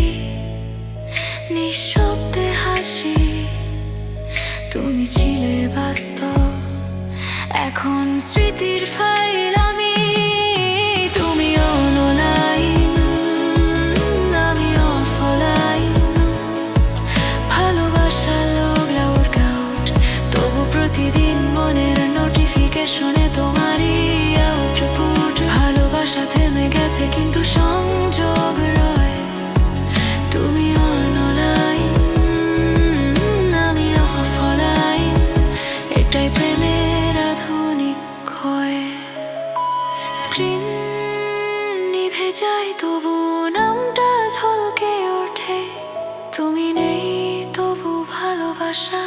নিঃশব্দে হাসি। তুমি ছিলে বাস্তব, এখন স্মৃতির ফাইল আমি। তুমি অনলাইন, আমি অফলাইন। ভালোবাসা লগলা ওয়ার্কআউট, তবু প্রতিদিন মনের নোটিফিকেশনে তোমারই আউটপুট। ভালোবাসা থেমে গেছে কিন্তু সংযোগ রয়। তুমি অনলাইন, আমি অফলাইন। এটাই প্রেমের আধুনিক ক্ষয়। স্ক্রিন নিভে যায় তবু নামটা ঝলকে ওঠে। তুমি নেই তবু ভালোবাসা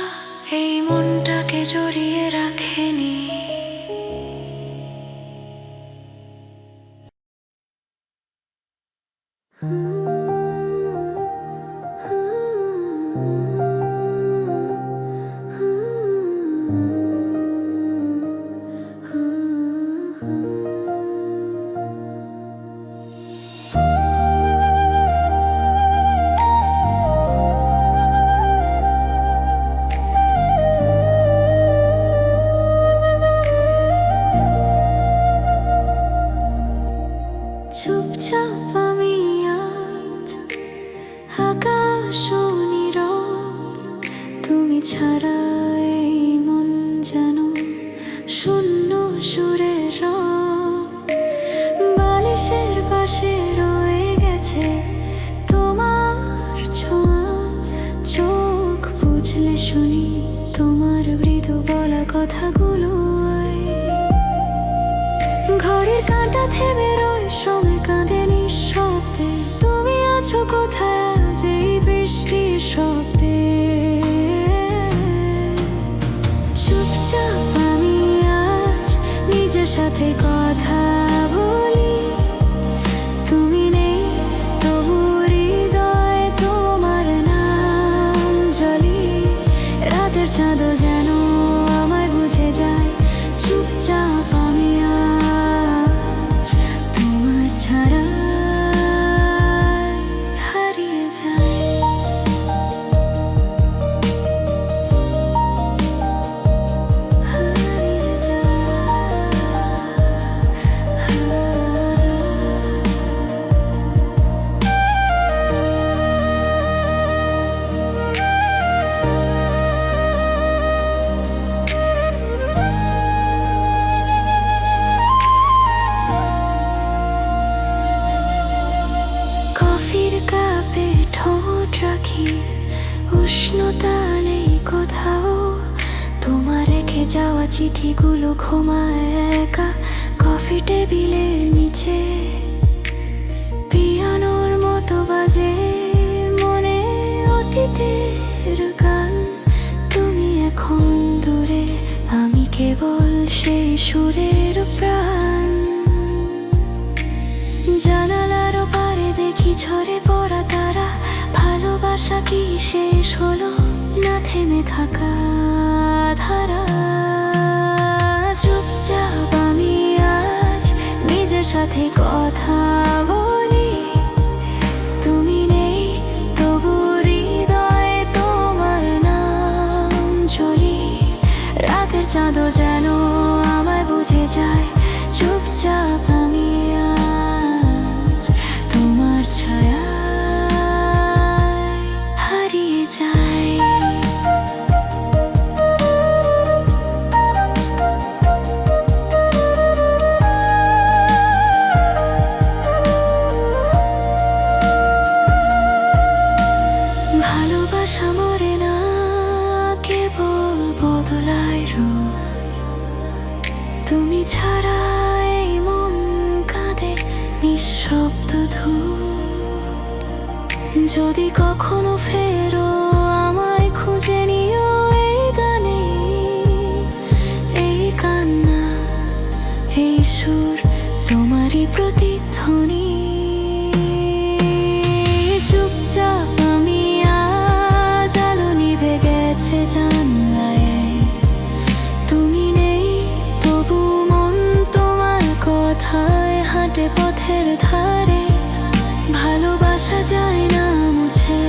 এই মনটাকে জড়িয়ে রাখেনি। চুপচাপ আমি আজ আকাশ নীরব। তুমি ছাড়া এই মন যেন শূন্য সুরের রব। বালিশের পাশে রয়ে গেছে তোমার ছোঁয়া। চোখ বুঝলে শুনি তোমার মৃদু বলা কথাগুলো। ঘরের কাঁটা থেমে রয়, শ্রমে কাঁদে নিঃশব্দে। তুমি আছো কোথায় আজ এই বৃষ্টির শব্দে? চুপচাপ আমি আজ নিজের সাথে কথা বলি। তুমি নেই তবু হৃদয়ে তোমার নাম জ্বলি। রাতের চাঁদও যেন আমায় বুঝে যায়। চুপচাপ আমি আজ তোমার ছাড়া হারিয়ে যাই। হারিয়ে যাই। কফির কাপে ঠোঁট রাখি, উষ্ণতা নেই কোথাও। তোমার রেখে যাওয়া চিঠিগুলো ঘুমায় একা কফি টেবিলের নিচে। পিয়ানোর মতো বাজে মনে অতীতের গান। তুমি এখন দূরে, আমি কেবল সেই সুরের প্রাণ। জানালার পারে দেখি ঝরে পড়া তারা। ভালোবাসা কি শেষ হলো না থেমে থাকা ধারা? চুপচাপ আমি আজ নিজের সাথে কথা বলি। তুমি নেই তবু হৃদয়ে তোমার নাম জ্বলি। রাতের চাঁদও যেন আমায় বুঝে যায়। চুপচাপ আমি আজ তোমার ছায়ায় হারিয়ে যাই। ভালোবাসা মরে না, কেবল বদলায় রূপ। তুমি ছাড়া এই মন কাঁদে নিঃশব্দ ধূপ। যদি কখনো ফেরো আমায় খুঁজে নিও এই গানে। এই কান্না, এই সুর তোমারই প্রতিধ্বনি। চুপচাপ আমি আজ আলো নিভে গেছে জানলায়। তুমি নেই তবু মন তোমার কথায় হাঁটে পথের ধারে। ভালোবাসা যায় না মুছে,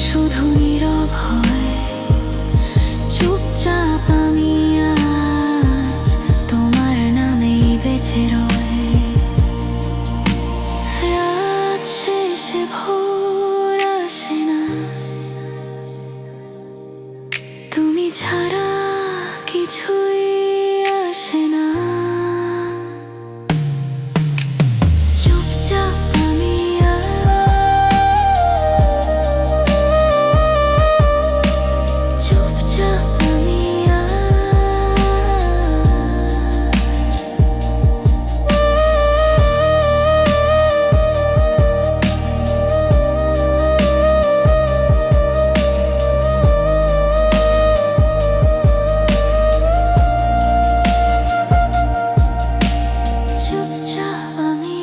শুধু নীরব হয়। চুপচাপ আমি আজ তোমার নামেই বেঁচে রই। রাত শেষে ভোর আসে না, তুমি ছাড়া কিছুই আসে না। চুপচাপ আমি চুপচাপ আমি চুপচাপ আমি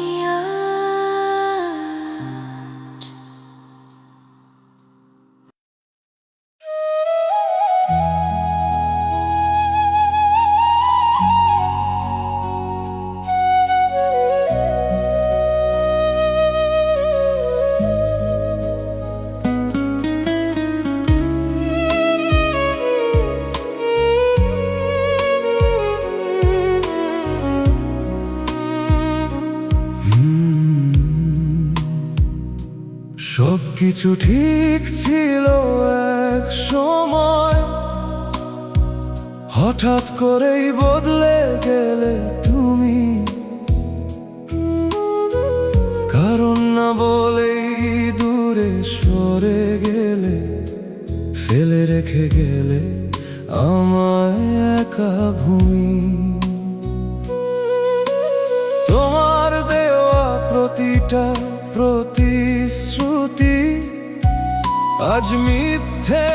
সবকিছু ঠিক ছিল এক সময়, হঠাৎ করেই বদলে গেলে তুমি। কারণ না বলেই দূরে সরে গেলে, ফেলে রেখে গেলে আমায় একা ভূমি। তোমার দেওয়া প্রতিটা প্রতিশ্রুতি আজ মিথ্যে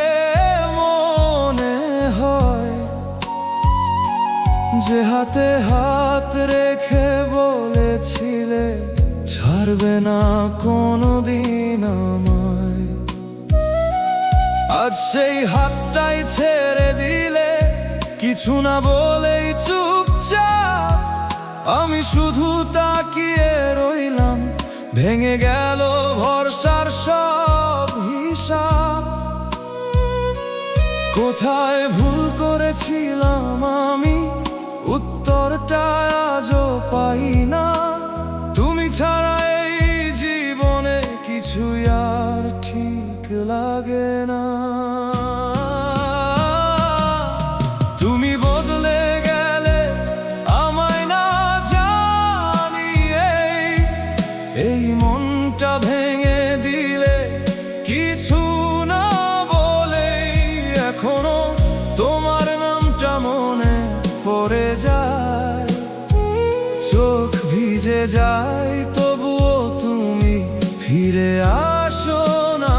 মনে হয়। যে হাতে হাত রেখে বলেছিলে ছাড়বে না কোনোদিন আমায়, আজ সেই হাতটাই ছেড়ে দিলে। কিছু না বলেই চুপচাপ আমি শুধু তাকিয়ে রইলাম। ভেঙে গেল ভরসার সব হিসাব। কোথায় ভুল করেছিলাম আমি, উত্তরটা আজও পাই না। তুমি ছাড়া এই জীবনে কিছুই আর ঠিক লাগে না। তুমি বদলে গেলে আমায় না জানিয়ে, এই মনটা ভেঙে দিলে কিছু না বলেই। এখনো তোমার নামটা মনে পড়ে যায়, চোখ ভিজে যায়, তবুও তুমি ফিরে আসো না।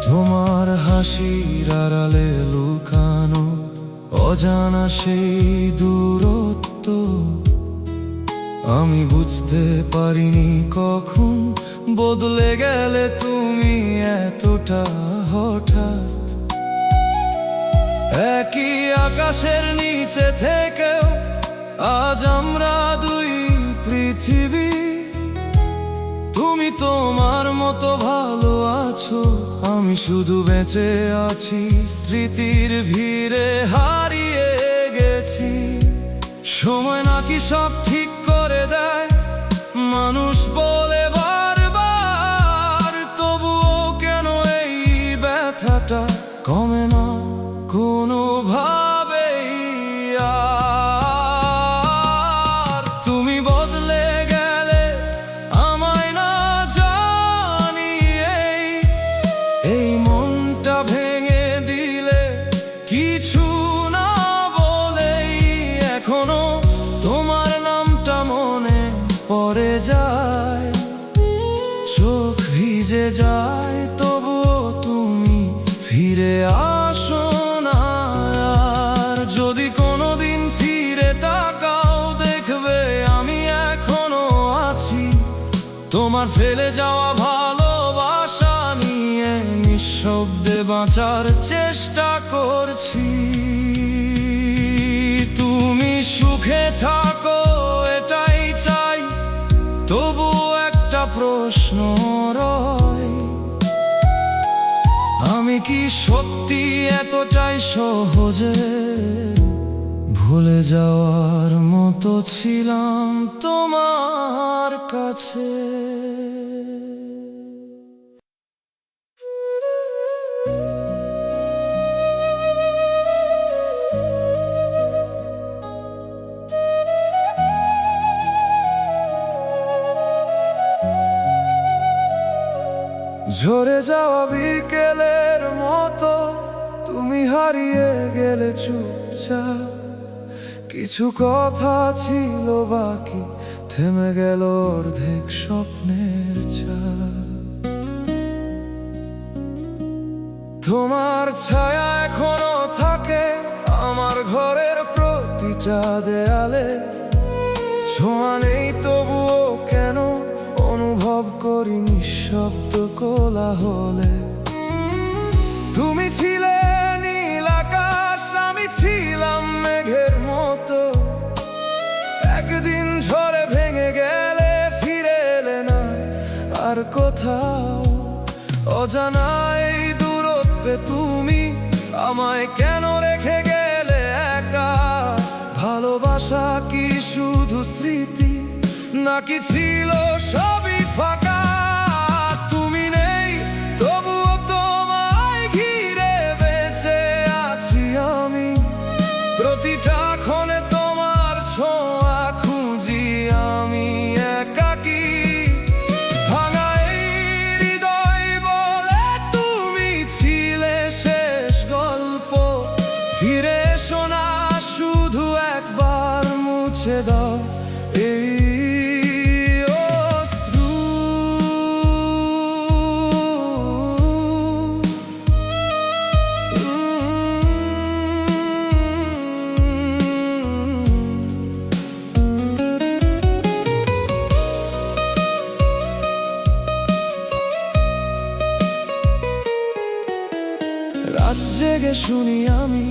তোমার হাসির আড়ালে লুকানো অজানা সেই দূরত্ব, আমি বুঝতে পারিনি কখন বদলে গেলে তুমি এতটা হঠাৎ। একই আকাশের নিচে থেকেও আজ আমরা দুই পৃথিবী। তুমি তোমার মতো ভালো আছো, আমি শুধু বেঁচে আছি স্মৃতির ভিড়ে হারিয়ে গেছি। সময় নাকি সব ঠিক করে দেয়, মানুষ বলে বারবার। তবুও কেন এই ব্যথাটা কমে না কোনোভাবেই আর। তুমি বদলে গেলে আমায় না জানিয়ে, এই মনটা ভেঙে দিলে কিছু না বলেই। এখনো তোমার নামটা মনে পড়ে যায়, চোখ ভিজে যায়, তবুও তুমি ফিরে আসো না। আর যদি কোনোদিন ফিরে তাকাও, দেখবে আমি এখনো আছি তোমার ফেলে যাওয়া ভালোবাসা। নিঃশব্দে বাঁচার চেষ্টা করছি। তুমি সুখে থাকো এটাই চাই, তবু একটা প্রশ্ন রয়, আমি কি সত্যি এতটাই সহজে ভুলে যাওয়ার মতো ছিলাম তোমার কাছে? ঝরে যাওয়া বিকেলের মতো তুমি হারিয়ে গেলে চুপচাপ, কিছু কথা ছিল বাকি, থেমে গেল অর্ধেক স্বপ্নের ছাপ। তোমার ছায়া এখনো থাকে আমার ঘরের প্রতিটা দেয়ালে, ছোঁয়া নেই তবুও কেন অনুভব করি নিঃশব্দ কোলাহলে। তুমি ছিলে নীল আকাশ, আমি ছিলাম মেঘের মতো, একদিন ঝড়ে ভেঙে গেলে ফিরে এলে না আর কোথাও। অজানা এই দূরত্বে তুমি আমায় কেন রেখে গেলে একা? ভালোবাসা কি শুধু স্মৃতি, নাকি ছিল সবই ফাঁকা? তুমি নেই তবুও তোমায় ঘিরে বেঁচে আছি আমি, প্রতিটা ক্ষণে তোমার ছোঁয়া খুঁজি আমি একাকী। ভাঙা এই হৃদয় বলে তুমি ছিলে শেষ গল্প, ফিরে এসো না শুধু একবার মুছে দাও এই অশ্রু। রাত জেগে শুনি আমি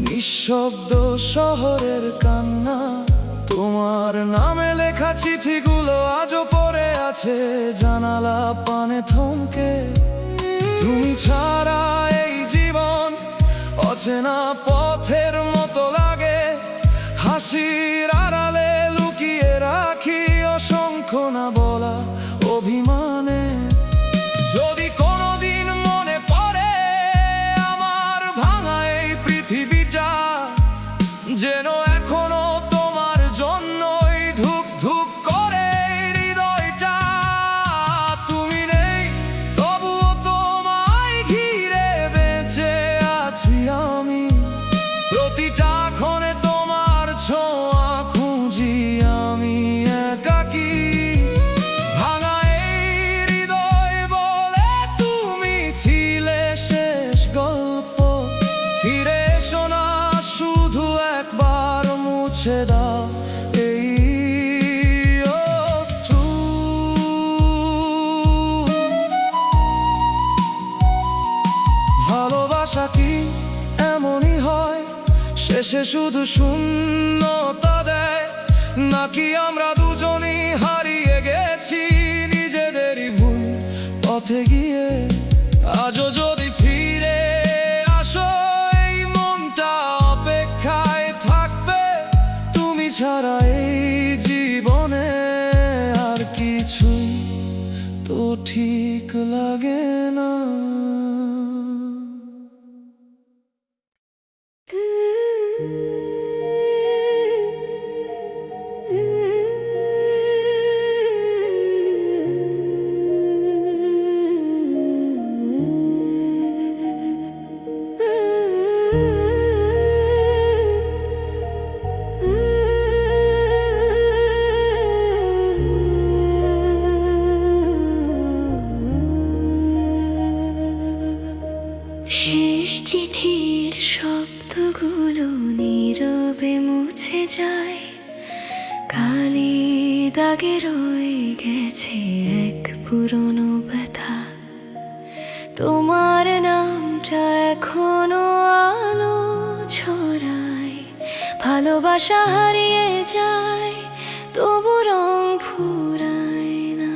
নিঃশব্দ শহরের কান্না, তোমার নামে লেখা চিঠিগুলো আজও পড়ে আছে জানালা পানে থমকে। তুমি ছাড়া এই জীবন অচেনা পথের মতো লাগে, হাসির আড়ালে লুকিয়ে রাখি অসংখ্য না বলা অভিমানে। যদি কোনোদিন মনে পড়ে আমার ভাঙা এই পৃথিবীটা, যেন এখনো তোমার জন্যই ধুক ধুক করে হৃদয়টা। তুমি নেই তবুও তোমায় ঘিরে বেঁচে আছি আমি, প্রতিটা ক্ষণে তোমার ছোঁয়া খুঁজি আমি একাকী। ভাঙা এই হৃদয় বলে তুমি ছিলে শেষ গল্প, ফিরে এসো না শুধু একবার মুছে দাও এই অশ্রু। ভালোবাসা কি এমনই হয়, শেষে শুধু শূন্যতা দেয়, নাকি আমরা দুজনই হারিয়ে গেছি নিজেদেরই ভুল পথে গিয়ে? আজও যদি ফিরে আসো এই মনটা অপেক্ষায় থাকবে, তুমি ছাড়া এই জীবনে আর কিছুই তো ঠিক লাগে না। শেষ চিঠির শব্দগুলো নীরবে মুছে যায়, কালি দাগে রয়ে গেছে এক পুরনো ব্যথা। তোমার নামটা এখনো আলো ছড়ায়, ভালোবাসা হারিয়ে যায় তবু রং ফুরায় না।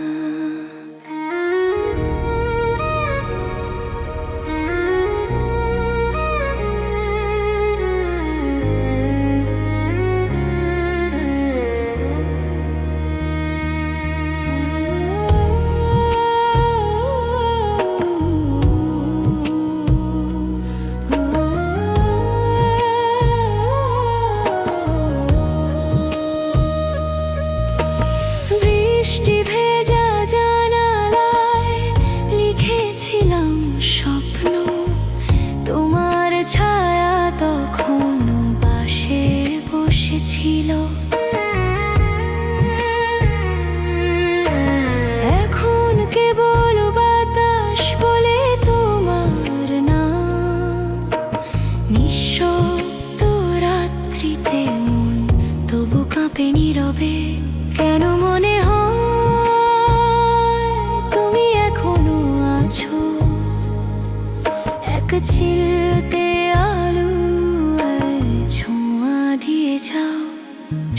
বৃষ্টি ভেজা জানালায় লিখেছিলাম স্বপ্ন, তোমার ছায়া তখন পাশে বসেছিল। এখন কেবল বাতাস বলে তোমার নাম, নিঃশব্দ রাত্রিতে মন তবু কাঁপে নীরবে। কেন মনে হয় তুমি এখনো আছো, এক চিলতে আলো ছোঁয়া দিয়ে যাও।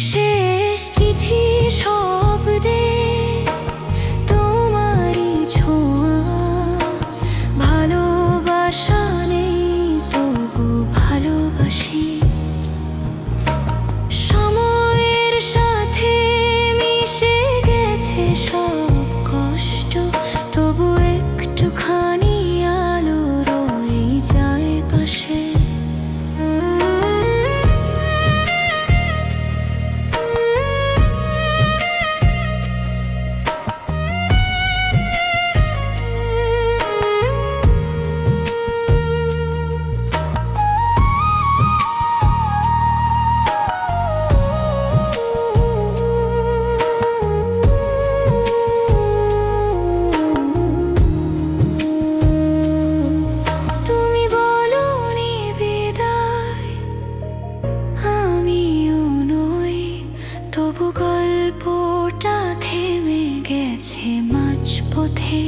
শেষ চিঠি শব্দে তোমারই ছোঁয়া, ভালোবাসা নেই তবু ভালোবাসি। সময়ের সাথে মিশে গেছে সব কষ্ট, তবু একটুখানি আলো রয়ে যায় পাশে। তুমি বলোনি বিদায়, আমিও নই, তবু গল্পটা থেমে গেছে মাঝপথে।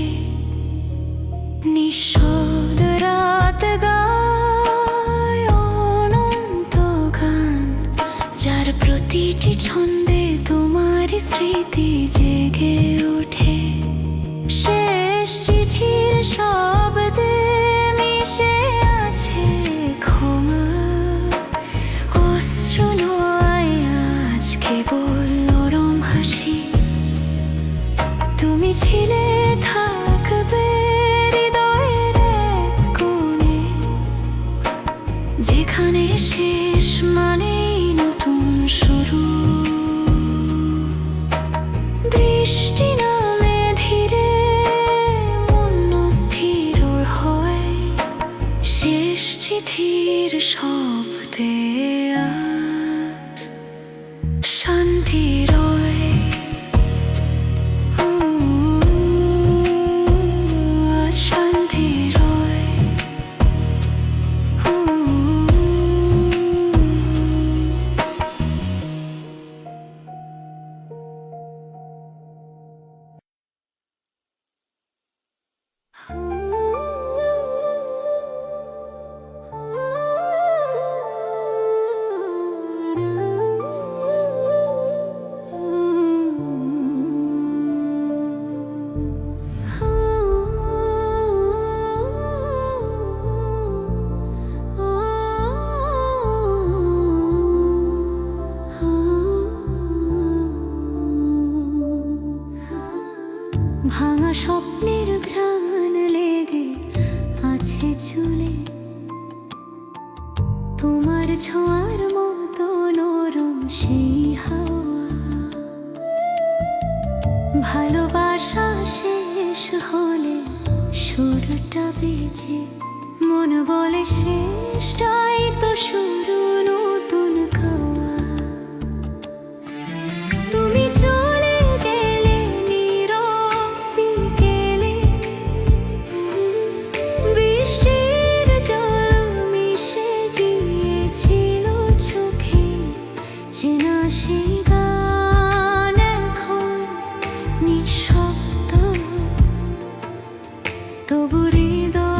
নিঃশব্দ রাত গায় অনন্ত গান, যার প্রতিটি ছন্দে তোমার স্মৃতি জেগে ওঠে। শেষ চিঠির শব্দে মিশে আছে ক্ষমা, অশ্রু নয় আজ কেবল নরম হাসি। তুমি ছিলে থাকবে হৃদয়ের এক কোণে, যেখানে শেষ মানেই নতুন শুরু। বৃষ্টি নামে ধীরে, মন স্থির হয়, শেষ চিঠির শব্দে আজ শান্তি রয়। আজ শান্তি রয়। ভাঙা স্বপ্নের ঘ্রাণ লেগে আছে চুলে, তোমার ছোঁয়ার মতো নরম সেই হাওয়া। ভালোবাসা শেষ হলে সুরটা বেজে, মন বলে শেষটাই তো শুরু নতুন গাওয়া। তুমি চলে গেলে নীরব বিকেলে, বৃষ্টির জল মিশে গিয়েছিল চোখে। চেনা সেই গান এখন নিঃশব্দ, তবু হৃদয়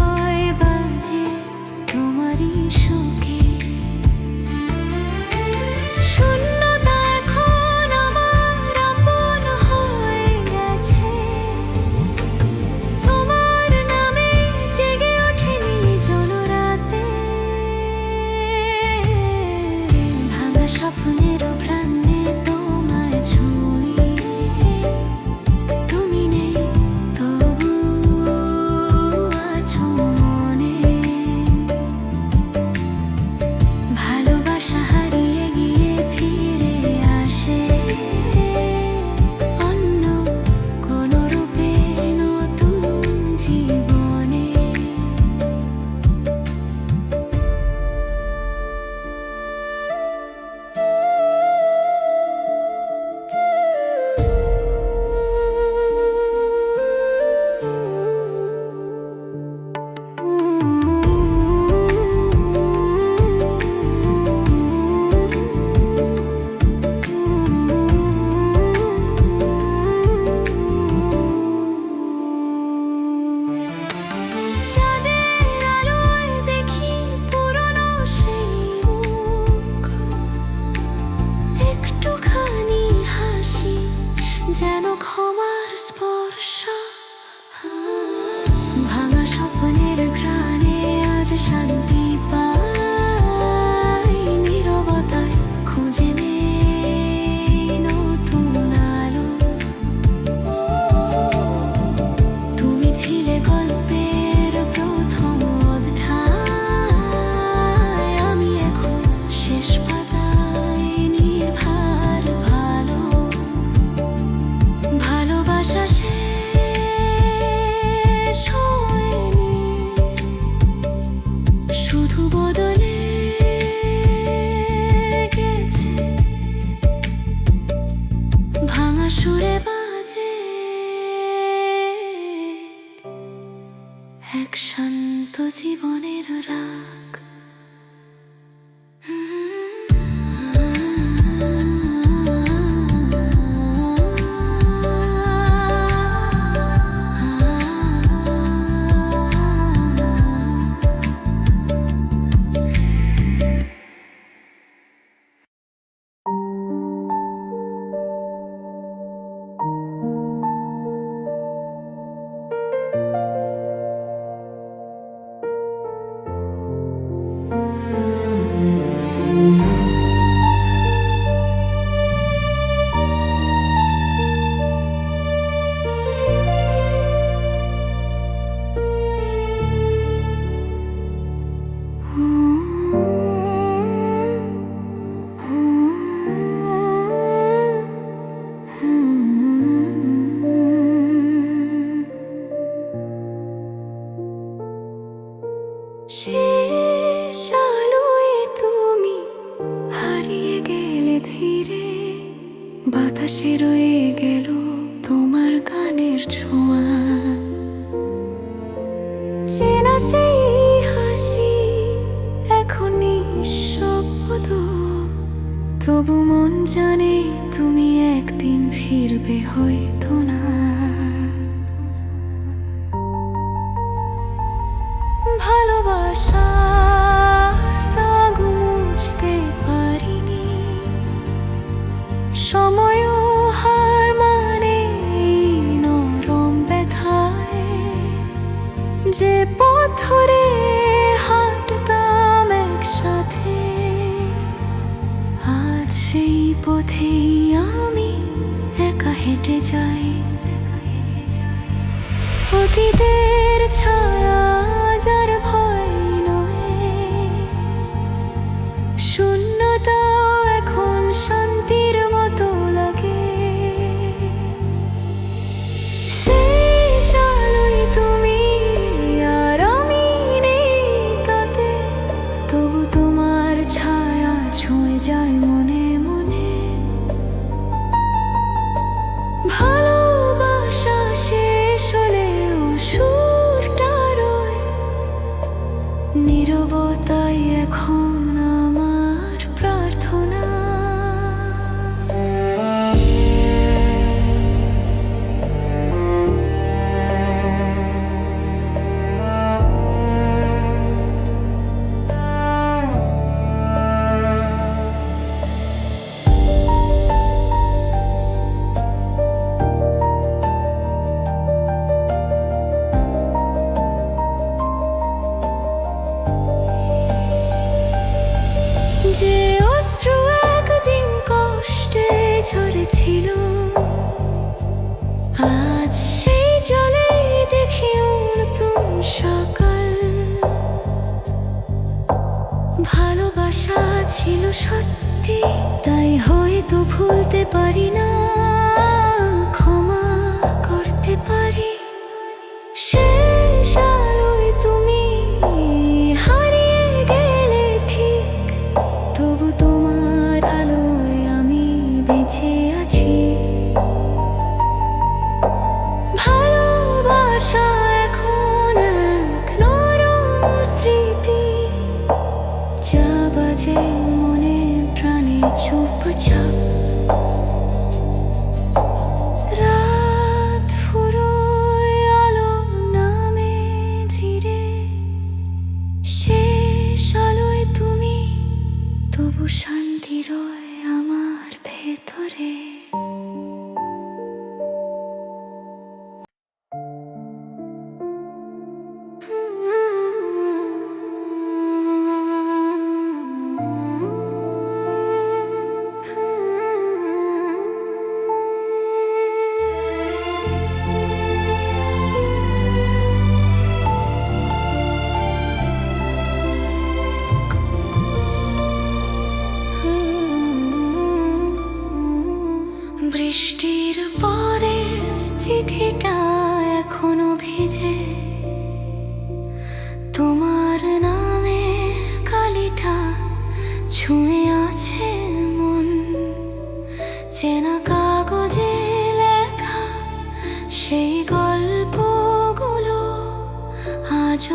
এক শান্ত জীবনের রাগ। শেষ আলোয় তুমি হারিয়ে গেলে ধীরে, বাতাসে রয়ে গেল তোমার গানের ছোঁয়া। চেনা সেই হাসি এখন নিঃশব্দ, তবু মন জানে তুমি একদিন ফিরবে হয়তো না। ভালোবাসার দাগ মুছতে পারিনি, সময়ও হার মানে নরম ব্যথায়। যে পথ ধরে হাঁটতাম একসাথে, আজ সেই পথেই আমি একা হেঁটে যাই। অতীতের ছায়া যার ভয় নয়, শূন্যতা এখন শান্তির মতো লাগে। শেষ আলোয় তুমি আর আমি নেই তাতে, তবু তোমার ছায়া ছুঁয়ে যায় মনে মনে। ভালোবাসা শেষ হলেও সুরটা রয়, নীরবতাই এখন আমার প্রার্থনা। যে অশ্রু একদিন কষ্টে ঝরেছিল, আজ সেই জলে দেখি নতুন সকাল। ভালোবাসা ছিল সত্যি, তাই হয়তো ভুলতে পারি না, ক্ষমা করতে পারি। শেষ আলোয় তুমি হারিয়ে গেলে ঠিক, তবু তোমার আলোয় আমি বেঁচে আছি। ভালোবাসা এখন এক নরম স্মৃতি, যা বাজে মনে প্রাণে চুপচাপ। রাত ফুরোয় আলো নামে ধীরে, শেষ আলোয় তুমি, তবু শান্তি রয় আমার ভেতরে। বৃষ্টির পরে চিঠিটা এখনো ভিজে, তোমার নামে কালিটা ছুঁয়ে আছে মন। চেনা কাগজে লেখা সেই গল্পগুলো আজ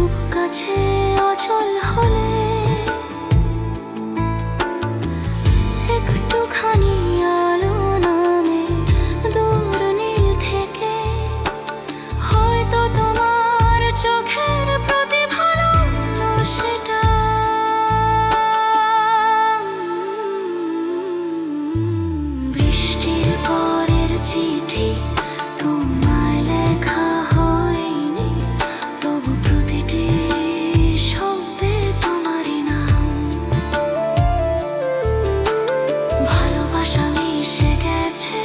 খুব কাছে অচল হলে একটুখানি আলো নামে দূর নীল থেকে হয়তো তোমার চোখের প্রতিফলন সেটা। বৃষ্টির পরের চিঠি তোমায় লেখা হয়নি, তবু প্রতিটি শব্দে তোমারই নাম। ভালোবাসা মিশে গেছে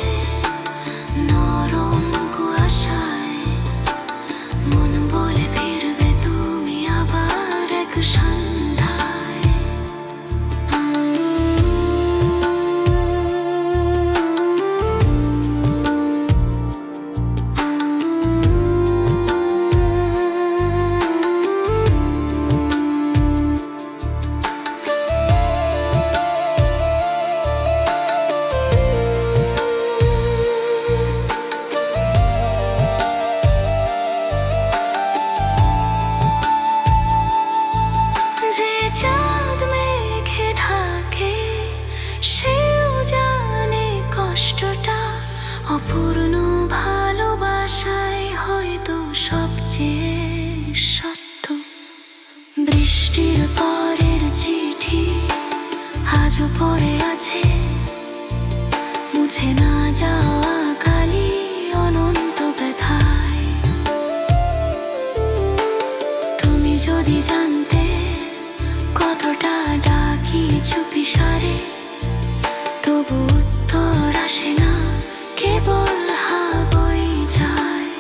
নরম কুয়াশায়, মন বলে ফিরবে তুমি আবার এক সন্ধ্যায়। যে চাঁদ মেঘে ঢাকে সেও জানে কষ্টটা, অপূর্ণ ভালোবাসায় হয়তো সবচেয়ে সত্য। বৃষ্টির পরের চিঠি আজও পড়ে আছে, মুছে না যাওয়া কালি অনন্ত ব্যথায়। তুমি যদি জানতে কতটা ডাকি চুপি সারে, তবু উত্তর আসে না, কেবল হা বই যায়।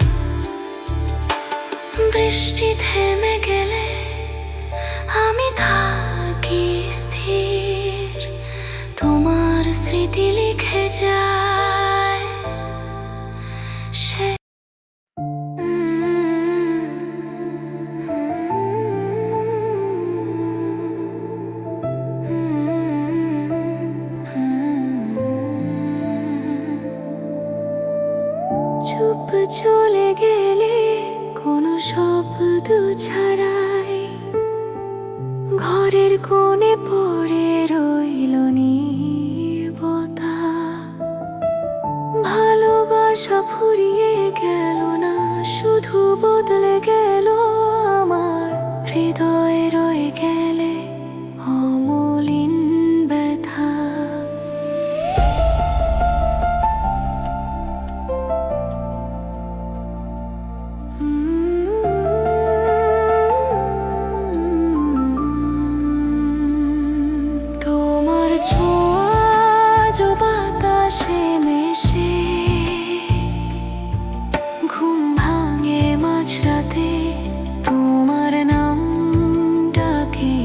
বৃষ্টি থেমে গেলে আমি থাকি স্থির, তোমার স্মৃতি লিখে যায় সে। চুপ চলে গেলে কোনো শব্দ ছাড়াই, ঘরের কোণে পড়ে রইল নীরবতা। ভালোবাসা ফুরিয়ে গেল না, শুধু বদলে গেল আমার হৃদয়ে রয়ে গেলে অমলিন ব্যথা। তোমার ছোঁয়া আজও বাতাসে মেশে, ঘুম ভাঙে মাঝরাতে তোমার নাম ডাকে।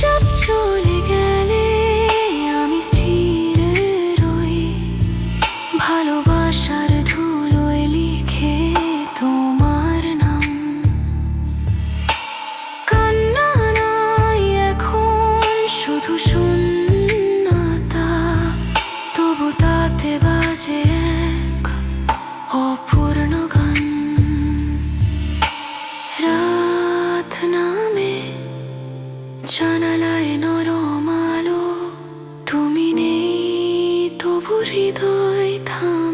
চুপচাপ চলে গেলে আমি স্থির রই, ভালোবাসার ধুলোয় লিখে তোমার নাম। কান্না নাই এখন, শুধু শূন্যতা, তবু তাতে বাজে এক অপূর্ণ গান। রাত নামে, জানালায় নরম আলো, তুমি নেই তবু হৃদয় থাম।